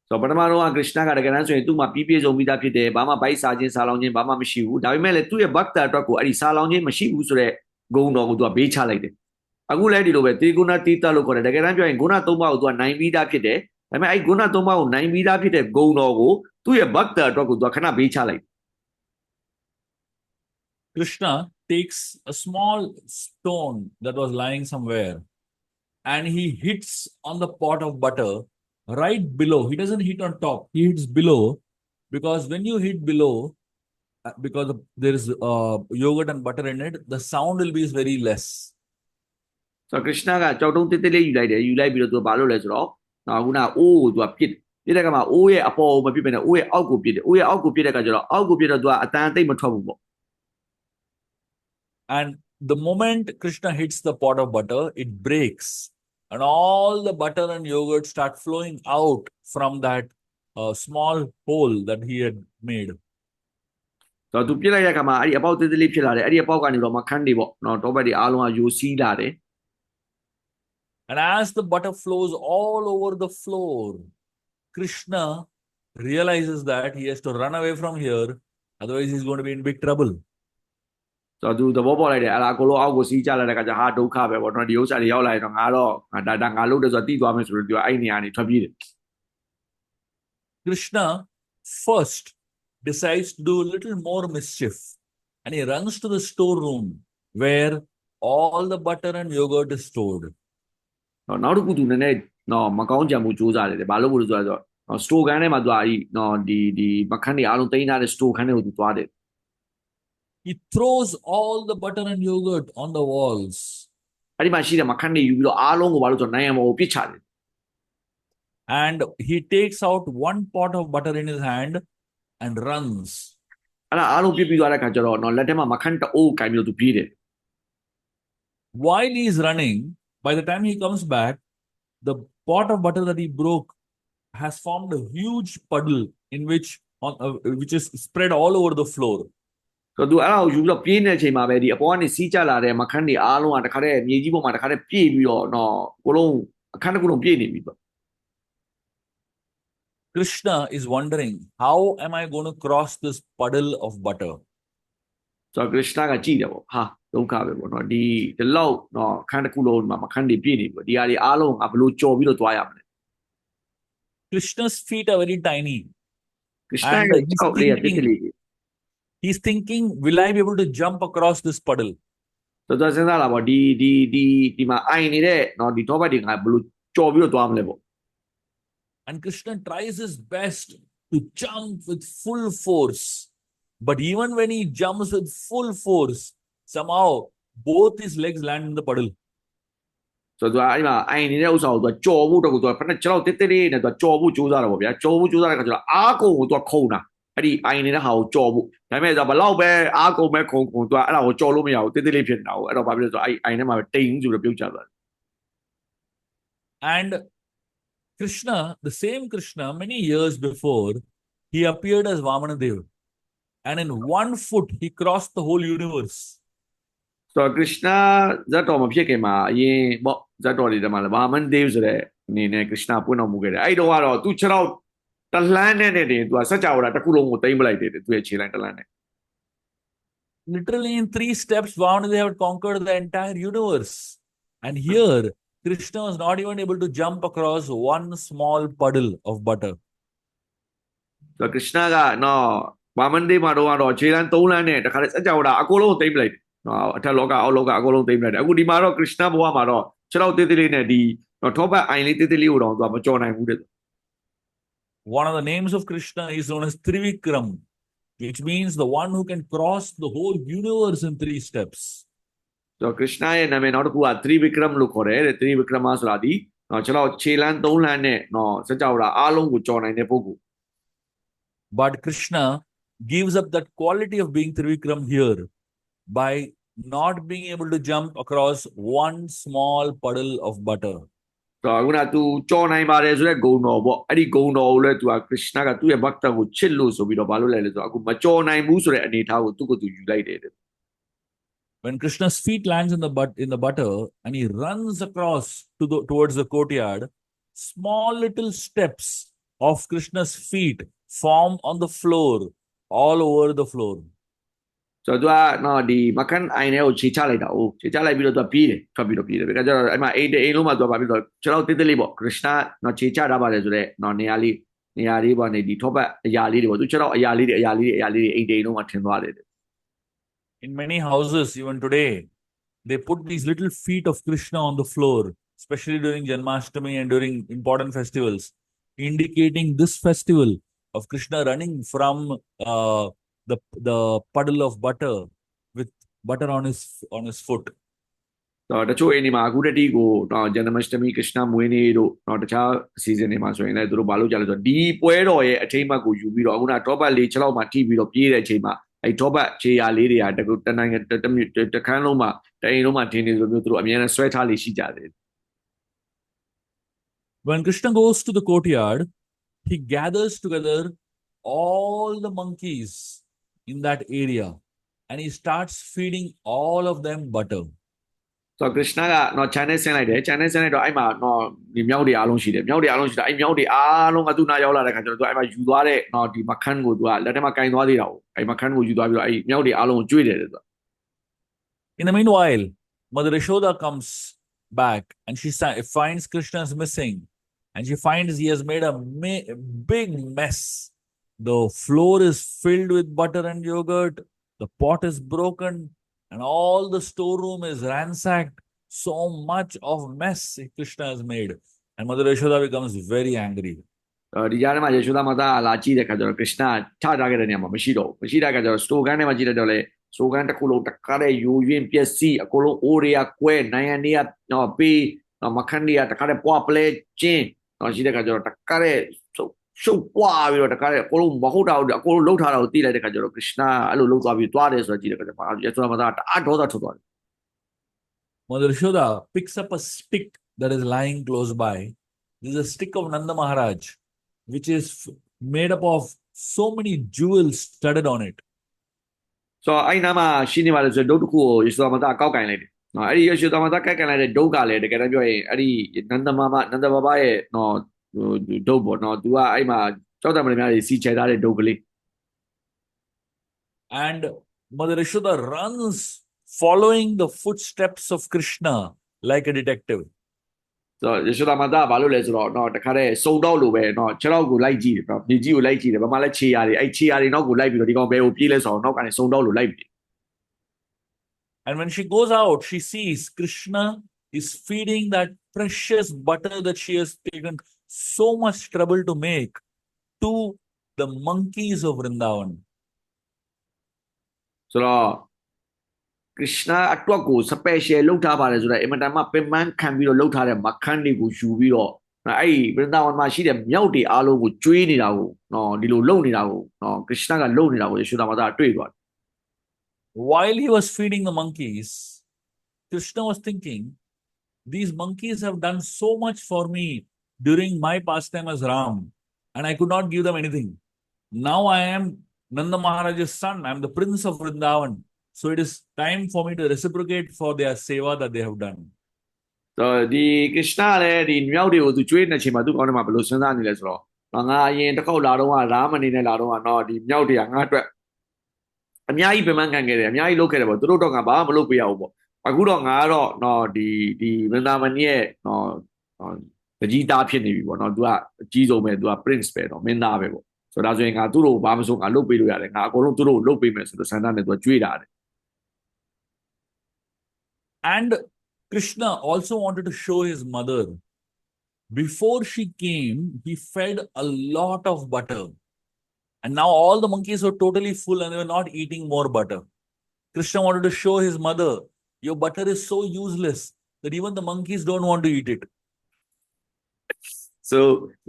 ဆိုတော့ပထမတော့ခရစ်နာကတကယ်တမ်းဆိုရင်သူ့မှာပြည့်စုံပြီးသားဖြစ်တယ်ဘာမှဗိုက်စားခြင်းစားလောင်ခြင်းဘာမှမရှိဘူးဒါပေမဲ့လည်းသူ့ရဲ့ဘတ်တာအတွက်ကိုအဲ့ဒီစားလောင်ခြင်းမရှိဘူးဆိုတော့ဂုဏ်တော်ကိုသူကဘေးချလိုက်တယ်အခုလည်းဒီလိုပဲတေဂုဏတိတလို့ခေါ်တယ်တကယ်တမ်းပြောရင်ဂုဏ၃ပါးကိုသူကနိုင်ပြီးသားဖြစ်တယ်ဒါပေမဲ့အဲ့ဂုဏ၃ပါးကိုနိုင်ပြီးသားဖြစ်တဲ့ဂုဏ်တော်ကိုသူ့ရဲ့ဘတ်တာအတွက်ကိုသူကခဏဘေးချလိုက် Krishna takes a small stone that was lying somewhere and he hits on the pot of butter right below. He doesn't hit on top, he hits below because when you hit below, because there is yogurt and butter in it, the sound will be very less. So Krishna ကကြောက်တုံးတစ်တစ်လေးယူလိုက်တယ်ယူလိုက်ပြီးတော့သူကဘာလုပ်လဲဆိုတော့နောက်ခုနအိုးကိုသူကပြစ်တဲ့ကမှာအိုးရဲ့အပေါ်ကိုမပြစ်ဘဲနဲ့အိုးရဲ့အောက်ကိုပြစ်တယ်အိုးရဲ့အောက်ကိုပြစ်တဲ့ကကျတော့အောက်ကိုပြစ်တော့သူကအတန်သိမ့်မထွက်ဘူးပေါ့ And the moment Krishna hits the pot of butter, it breaks. And all the butter and yogurt start flowing out from that small hole that he had made. ဆိုတော့သူပြစ်လိုက်တဲ့အခါမှာအဲ့ဒီအပေါက်သေးသေးလေးဖြစ်လာတယ်အဲ့ဒီအပေါက်ကနေတော့မခန်းတွေပေါ့နော်တောဘက်တွေအားလုံးကယူစီးလာတယ် And as the butter flows all over the floor, Krishna realizes that he has to run away from here, otherwise he's going to be in big trouble. ဆိုတော့သူသဘောပေါက်လိုက်တယ်အဲ့ဒါအကုန်လုံးအောက်ကိုစီးချလိုက်တဲ့အခါကျဟာဒုက္ခပဲပေါ့နော်ဒီဥစ္စာတွေရောက်လာရင်တော့ငါတော့ဒါငါလုပ်တယ်ဆိုတော့တိသွားမယ်ဆိုတော့သူကအဲ့နေရာနေထွက်ပြေးတယ် Krishna first decides to do a little more mischief, and he runs to the storeroom where all the butter and yogurt is stored. နောက်တစ်ခုသူနည်းနည်းနော်မကောင်းကြံမှုစူးစမ်းတယ်ဘာလို့ဆိုတော့စတိုခန်းထဲမှာသူကအဲ့နော်ဒီမခန်းတွေအားလုံးတင်ထားတဲ့စတိုခန်းတွေကိုသူသွားတယ် He throws all the butter and yogurt on the walls. အဲ့ဒီမှာရှိတဲ့မခန်းတွေယူပြီးတော့အားလုံးကိုဘာလို့ဆိုတော့နိုင်ငံပေါ်ကိုပစ်ချတယ် And he takes out one pot of butter in his hand and runs. အဲ့ဒါအားလုံးပြစ်ပြီးသွားတဲ့အခါကျတော့နော်လက်ထဲမှာမခန်းတအိုးကင်ပြီးတော့သူပြေးတယ် While he is running, by the time he comes back, the pot of butter that he broke has formed a huge puddle in which is spread all over the floor. ဆိုတော့သူအဲ့ဒါကိုယူပြီးတော့ပြေးနေတဲ့အချိန်မှာပဲဒီအပေါ်ကနေစီးကျလာတဲ့မခန်းတွေအားလုံးကတခါတည်းမြေကြီးပေါ်မှာတခါတည်းပြေးပြီးတော့နော်ကိုလုံးအခန်းတစ်ခုလုံးပြေးနေပြီပေါ့ Krishna is wondering, how am I going to cross this puddle of butter? ဆိုတော့ကရစ်နာကကြည့်တယ်ပေါ့ဟာဒုက္ခပဲပေါ့နော်ဒီလောက်နော်အခန်းတစ်ခုလုံးမှာမခန်းတွေပြေးနေပြီပေါ့ဒီဟာတွေအားလုံးကဘလို့ကြော်ပြီးတော့သွားရမလဲ Krishna's feet are very tiny. ကရစ်နာရဲ့ကြောက်လေးကတိတ်ကလေး He's thinking, will I be able to jump across this puddle? ဆိုတော့စဉ်းစားလာပေါ့ဒီမှာအိုင်နေတဲ့နော်ဒီတော့ဘက်တွေကဘလို့ကြော်ပြီးတော့သွားမလဲပေါ့ And Krishna tries his best to jump with full force. But even when he jumps with full force, somehow both his legs land in the puddle. ဆိုတော့အဲ့မှာအိုင်နေတဲ့ဥစ္စာကိုသူကြော်ဖို့တော့သူကဖက်နဲ့6လောက်တိတ်လေးနဲ့သူကြော်ဖို့ကြိုးစားတာပေါ့ဗျာကြော်ဖို့ကြိုးစားတဲ့အခါကျတော့အားကုန်ကိုသူကခုံတာအဲ့ဒီအိုင်နေတဲ့ဟာကိုကြော်ဖို့ဒါပေမဲ့သူကဘလောက်ပဲအားကုန်ပဲခုံသူကအဲ့ဒါကိုကြော်လို့မရဘူးတိတ်လေးဖြစ်နေတာကိုအဲ့တော့ဘာဖြစ်လဲဆိုတော့အဲ့အိုင်ထဲမှာပဲတိမ်ဆိုတော့ပြုတ်ကျသွားတယ် And Krishna, the same Krishna, many years before, he appeared as Vamanadev. And in 1 foot, he crossed the whole universe. ဆိုတော့ကရစ်နာဇတ်တော်မဖြစ်ခင်မှာအရင်ပေါ့ဇတ်တော်တွေထဲမှာလည်းဘာမန်ဒေးဆိုတဲ့အနေနဲ့ကရစ်နာပွင့်တော်မူခဲ့တယ်အဲ့တော့ကတော့သူ6လောက်တလန်းနဲ့နေတယ်သူကစัจ java တစ်ခုလုံးကိုတိမ့်ပလိုက်တယ်သူရဲ့ခြေလိုက်တလန်းနဲ့ Literally in 3 steps, Vamanadev had conquered the entire universe. And here, Krishna was not even able to jump across one small puddle of butter. ဆိုတော့ကရစ်နာကနော်ဘာမန်ဒေးမှာတော့ခြေလန်း3လန်းနဲ့တခါလေစัจ java အကုန်လုံးတိမ့်ပလိုက်နော်အထက်လောကအောက်လောကအကုန်လုံးတိမ့်ပလိုက်တယ်အခုဒီမှာတော့ကရစ်နာဘဝမှာတော့6လောက်တေးသေးလေးနဲ့ဒီတော့ထောပတ်အိုင်လေးတေးသေးလေးကိုတော့သူကမကြော်နိုင်ဘူးတဲ့ One of the names of Krishna is known as Trivikram, which means the one who can cross the whole universe in 3 steps. ဆိုတော့ကရစ်နာရဲ့နာမည်နောက်တစ်ခုက Trivikram လို့ခေါ်တယ်တဲ့ Trivikram ဆိုတာဒီနော်6လောက်ခြေလန်း3လန်းနဲ့နော်စัจ java အားလုံးကိုကြော်နိုင်တဲ့ပုဂ္ဂိုလ် But Krishna gives up that quality of being Trivikram here by not being able to jump across one small puddle of butter. ဆိုတော့ခုနက तू ကြော်နိုင်ပါတယ်ဆိုတဲ့ဂုံတော်ပေါ့အဲ့ဒီဂုံတော်ကိုလည်း तू ကကရစ်နာကသူ့ရဲ့ဘတ်တာကိုချစ်လို့ဆိုပြီးတော့ဘာလို့လဲလဲဆိုတော့အခုမကြော်နိုင်ဘူးဆိုတဲ့အနေအထားကိုသူ့ကိုသူယူလိုက်တယ်တဲ့ When Krishna's feet lands in the butter and he runs across towards the courtyard, small little steps of Krishna's feet form on the floor, all over the floor. ဆိုတော့ तू ကနော်ဒီမကန်အိုင်ထဲကိုခြေချလိုက်တာ哦ခြေချလိုက်ပြီးတော့ तू ပြေးတယ်ထွက်ပြီးတော့ပြေးတယ်ဘယ်ကကျတော့အဲ့မှာအိမ်လုံးမှာ तू ဘာဖြစ်တော့6လောက်တေးသေးလေးပေါ့ကရစ်နာနော်ခြေချထားပါတယ်ဆိုတော့နော်နေရာလေးပေါ့နေဒီထောပတ်အရာလေးတွေပေါ့ तू 6လောက်အရာလေးတွေအိမ်လုံးမှာထင်သွားတယ် In many houses, even today, they put these little feet of Krishna on the floor, especially during Janmashtami and during important festivals, indicating this festival of Krishna running from the puddle of butter with butter on his foot. တော့တချို့အိမ်တွေမှာအခုတတိကိုတော့ဂျန်နမစတမီကရစ်နာမွေးနေ့တို့တော့တခြားအစီအစဉ်တွေမှာဆိုရင်လည်းသူတို့ဘာလုပ်ကြလဲဆိုတော့ဒီပွဲတော်ရဲ့အထိမ်းအမှတ်ကိုယူပြီးတော့အခုနတော့ဘတ်လေး6လောက်မှထိပြီးတော့ပြေးတဲ့အချိန်မှာအဲ့တော့ဘတ်ခြေရာလေးတွေကတနိုင်ငံတခန်းလုံးမှာတအိမ်လုံးမှာထင်းနေဆိုမျိုးသူတို့အများနဲ့ဆွဲထားလေးရှိကြတယ် When Krishna goes to the courtyard, he gathers together all the monkeys in that area and he starts feeding all of them butter. ဆိုတော့ခရစ်ယာန်ကနော် channel ဆင်းလိုက်တယ် channel ဆင်းလိုက်တော့အဲ့မှာနော်ဒီမြောက်တွေအားလုံးရှိတယ်မြောက်တွေအားလုံးရှိတာအဲ့မြောက်တွေအားလုံးကသူ့နာရောက်လာတဲ့ခါကျတော့သူအဲ့မှာယူသွားတဲ့နော်ဒီမခန်းကိုသူကလက်ထဲမှာကင်သွားသေးတာကိုအဲ့မခန်းကိုယူသွားပြီးတော့အဲ့မြောက်တွေအားလုံးကိုကျွေးတယ်သူက In the meanwhile, Mother Yashoda comes back and she finds Krishna is missing and she finds he has made a big mess. The floor is filled with butter and yogurt, the pot is broken, and all the storeroom is ransacked. So much of mess Krishna has made. And Mother Yashoda becomes very angry. ဒီကြားထဲမှာယေရှုသားမသားလာကြည့်တဲ့ခါကျတော့ခရစ်ယာန်ချထားခဲ့တဲ့နေရာမှာမရှိတော့ဘူးမရှိတဲ့ခါကျတော့စတိုကန်ထဲမှာကြည့်တဲ့တော့လေစတိုကန်တစ်ခုလုံးတကားတဲ့ယူရင်းပျက်စီးအကုန်လုံးအိုးတွေကကွဲနိုင်ရနေရနော်ပေးနော်မခန်းတွေကတကားတဲ့ပွားပလဲကျင်းနော်ရှိတဲ့ခါကျတော့တကားတဲ့ရှုပ်ပွားပြီးတော့တကားတဲ့အကုန်လုံးမဟုတ်တာအကုန်လုံးလှုပ်ထားတာကိုသိလိုက်တဲ့ခါကျတော့ခရစ်ယာန်အဲ့လိုလှုပ်သွားပြီးသွားတယ်ဆိုတော့ကြည့်တဲ့ခါကျတော့ယေရှုသားမသားတအားဒေါသထွက်သွားတယ် Mother Yashoda picks up a stick that is lying close by. This is a stick of Nanda Maharaj, which is made up of so many jewels studded on it. ဆိုတော့အဲ့နားမှာရှိနေပါလေဆိုတော့ဒုတ်တစ်ခုကိုယေရှုသားမသားကောက်ကန်လိုက်တယ်နော်အဲ့ဒီယေရှုသားမသားကောက်ကန်လိုက်တဲ့ဒုတ်ကလည်းတကယ်တမ်းပြောရင်အဲ့ဒီနန္ဒဘာဘရဲ့နော်ဒုတ်ပေါ့နော်သူကအဲ့မှာကြောက်တယ်မလို့များစီချဲထားတဲ့ဒုတ်ကလေး And Mother Yashoda runs following the footsteps of Krishna like a detective. ဆိုတော့ယေရှုသားမသားဘာလို့လဲဆိုတော့နော်တခါတည်းစုံတော့လို့ပဲနော်ခြေထောက်ကိုလိုက်ကြည့်တယ်နော်မြေကြီးကိုလိုက်ကြည့်တယ်ဘာမှလဲခြေရာတွေအဲ့ခြေရာတွေနောက်ကိုလိုက်ပြီးတော့ဒီကောင်ဘယ်ကိုပြေးလဲဆိုတော့နောက်ကနေစုံတော့လို့လိုက်ပြီ And when she goes out, she sees Krishna is feeding that precious butter that she has taken so much trouble to make to the monkeys of Vrindavan. ဆိုတော့ခရစ်ယာန်အတွက်ကို special လုပ်ထားပါတယ်ဆိုတော့အင်မတန်မှပင်ပန်းခံပြီးတော့လုပ်ထားတဲ့မခန်းတွေကိုယူပြီးတော့အဲ့ဒီဗြဟ္မဏမှာရှိတဲ့မြောက်တွေအားလုံးကိုကျွေးနေတာကိုနော်ဒီလိုလုပ်နေတာကိုနော်ခရစ်ယာန်ကလုပ်နေတာကိုယေရှုသားမသားတွေ့သွားတယ် While he was feeding the monkeys, Krishna was thinking, these monkeys have done so much for me during my pastime as Ram, and I could not give them anything. Now I am Nanda Maharaj's son, I am the prince of Vrindavan. So it is time for me to reciprocate for their seva that they have done. ဆိုတော့ဒီခရစ်ယာန်လည်းဒီမြောက်တွေကိုသူကျွေးနေချိန်မှာသူကောင်းတယ်မှာဘယ်လိုစဉ်းစားနေလဲဆိုတော့ငါအရင်တစ်ခေါက်လာတော့ကရာမအနေနဲ့လာတော့ကတော့ဒီမြောက်တွေကငါအတွက်အများကြီးပင်ပန်းခံခဲ့တယ်အများကြီးလုပ်ခဲ့တယ်ပေါ့သူတို့တော့ငါဘာမှမလုပ်ပေးရဘူးပေါ့အခုတော့ငါကတော့နော်ဒီဗန္ဒာမန်ရဲ့နော်တကြီးသားဖြစ်နေပြီပေါ့နော်သူကအကြီးဆုံးပဲသူက prince ပဲတော့မင်းသားပဲပေါ့ဆိုတော့ဒါဆိုရင်ငါသူ့ကိုဘာမစိုးငါလုပ်ပေးလို့ရတယ်ငါအကုန်လုံးသူ့ကိုလုပ်ပေးမယ်ဆိုတော့ဆန္ဒနဲ့သူကကြွေးတာတယ် And Krishna also wanted to show his mother. Before she came, he fed a lot of butter. And now all the monkeys were totally full and they were not eating more butter. Krishna wanted to show his mother, your butter is so useless that even the monkeys don't want to eat it. So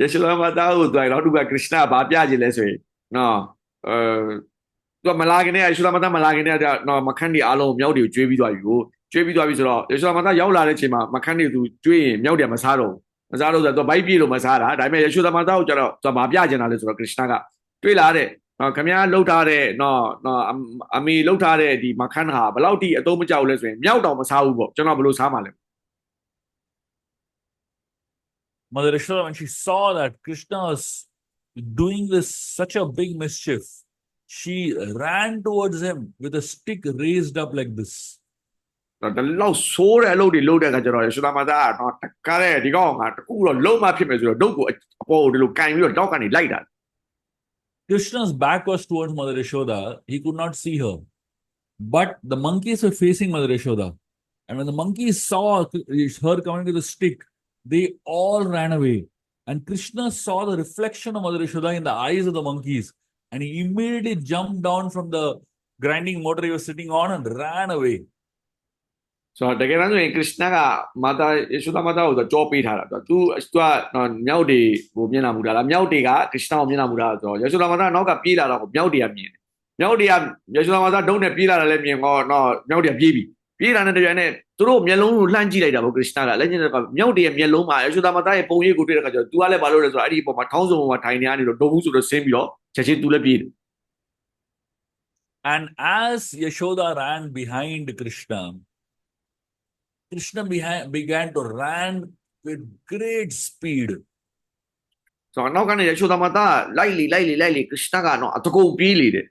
ယေရှုသားမသားကိုတွေ့တော့သူကခရစ်ယာန်ဘာပြချင်လဲဆိုရင်နော်သူကမလာခင်နဲ့ယေရှုသားမသားမလာခင်နဲ့နော်မခန်းဒီအားလုံးမြောက်တွေကိုကျွေးပြီးသွားပြီကိုကျွေးပြီးသွားပြီဆိုတော့ယေရှုသားမသားရောက်လာတဲ့အချိန်မှာမခန်းဒီသူကျွေးရင်မြောက်တယ်မစားတော့မစားတော့ဆိုတော့ဘိုက်ပြေလို့မစားတာဒါပေမဲ့ယေရှုသားမသားကိုကျတော့သူကဘာပြချင်တာလဲဆိုတော့ခရစ်ယာန်ကတွေ့လာတဲ့နော်ခမည်းလှုပ်ထားတဲ့နော်အမေလှုပ်ထားတဲ့ဒီမခန်းဟာဘယ်လောက်ထိအသုံးမကျဘူးလဲဆိုရင်မြောက်တော့မစားဘူးပေါ့ကျွန်တော်ဘယ်လိုစားမှာလဲ Mother Yashoda, when she saw that Krishna was doing this such a big mischief, she ran towards him with a stick raised up like this. တော့လောက်ဆိုးတဲ့အလုပ်တွေလုပ်တဲ့အခါကျတော့ယေရှုသားမသားကတော့တကားတဲ့ဒီကောင်ကတကူတော့လုံးမဖြစ်မယ်ဆိုတော့ဒုတ်ကိုအပေါ်ကိုဒီလိုကင်ပြီးတော့တောက်ကနေလိုက်တာ Krishna's back was towards Mother Yashoda. He could not see her. But the monkeys were facing Mother Yashoda. And when the monkeys saw her coming with a stick, they all ran away. And Krishna saw the reflection of Mother Yashoda in the eyes of the monkeys. And he immediately jumped down from the grinding motor he was sitting on and ran away. ဆိုတော့တကယ်တမ်းဆိုရင်ခရစ်ယာန်ကမာတာယေရှုသားမသားကိုတော့ကြောပေးထားတာသူကမြောက်တွေကိုမျက်နှာမူတာလားမြောက်တွေကခရစ်ယာန်ကိုမျက်နှာမူတာဆိုတော့ယေရှုသားမသားနောက်ကပြေးလာတော့မြောက်တွေကမြင်တယ်မြောက်တွေကယေရှုသားမသားဒုံနဲ့ပြေးလာတာလည်းမြင်တော့မြောက်တွေကပြေးပြီပြေးလာတဲ့တပြိုင်နက်သူတို့မျက်လုံးကိုလှမ်းကြည့်လိုက်တာပေါ့ခရစ်ယာန်ကလက်ညှိကမြောက်တွေရဲ့မျက်လုံးမှာယေရှုသားမသားရဲ့ပုံရိပ်ကိုတွေ့တဲ့အခါကျတော့ तू ကလည်းဘာလုပ်လဲဆိုတော့အဲ့ဒီအပေါ်မှာထောင်းစုံပေါ်မှာထိုင်နေရနေတော့ဒုံဘူးဆိုတော့ဆင်းပြီးတော့ချက်ချင်း तू လည်းပြေးတယ် And as Yashoda ran behind Krishna, began to run with great speed. ဆိုတော့နောက်ကနေရရှိုးသားမသားလိုက်လေခရစ်နာကတော့အတကူပြေးလေတဲ့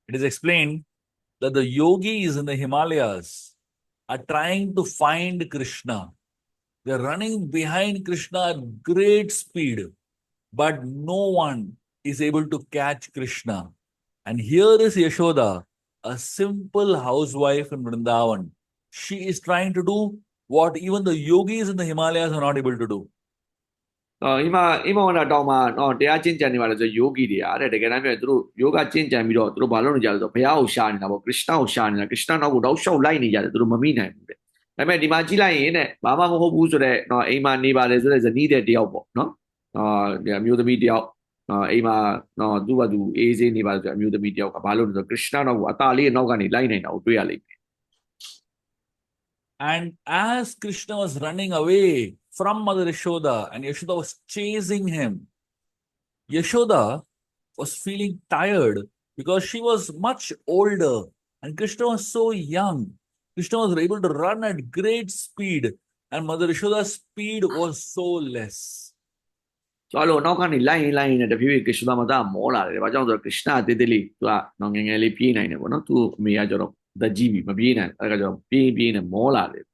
It is explained that the yogis in the Himalayas are trying to find Krishna. They're running behind Krishna at great speed, but no one is able to catch Krishna. And here is Yashoda, a simple housewife in Vrindavan. She is trying to do what even the yogis in the Himalayas are not able to do. အိမ်မဝန္တာတောင်မှာတရားကျင့်ကြံနေပါလေဆိုယောဂီတွေအားတဲ့တကယ်တမ်းပြောရင်သူတို့ယောဂကျင့်ကြံပြီးတော့သူတို့ဘာလုပ်နေကြလဲဆိုတော့ဘုရားကိုရှာနေတာပေါ့ခရစ်နာကိုရှာနေတာခရစ်နာနောက်ကိုတောက်လျှောက်လိုက်နေကြတယ်သူတို့မမိနိုင်ဘူးတဲ့ဒါပေမဲ့ဒီမှာကြည့်လိုက်ရင်တဲ့ဘာမှမဟုတ်ဘူးဆိုတော့အိမ်မှာနေပါလေဆိုတဲ့ဇနီးတဲ့တယောက်ပေါ့နော်အမျိုးသမီးတယောက်အိမ်မှာသူ့ဘာသူအေးဆေးနေပါလေဆိုအမျိုးသမီးတယောက်ကဘာလုပ်နေဆိုခရစ်နာနောက်ကိုအသားလေးနောက်ကနေလိုက်နေတာကိုတွေ့ရလိမ့်မယ် And as Krishna was running away from Mother Yashoda and Yashoda was chasing him, Yashoda was feeling tired because she was much older and Krishna was so young. Krishna was able to run at great speed and Mother Yashoda's speed was so less. ဆိုတော့နောက်ကနေလိုက်ရင်တဖြည်းဖြည်းခရစ်နာမသားမောလာတယ်။ဘာကြောင့်ဆိုတော့ခရစ်နာတေးသေးလေးသူကငယ်ငယ်လေးပြေးနိုင်တယ်ပေါ့နော်။သူ့အမေကကျတော့သက်ကြီးပြီမပြေးနိုင်။အဲဒါကြောင့်ပြေးနေမောလာတယ်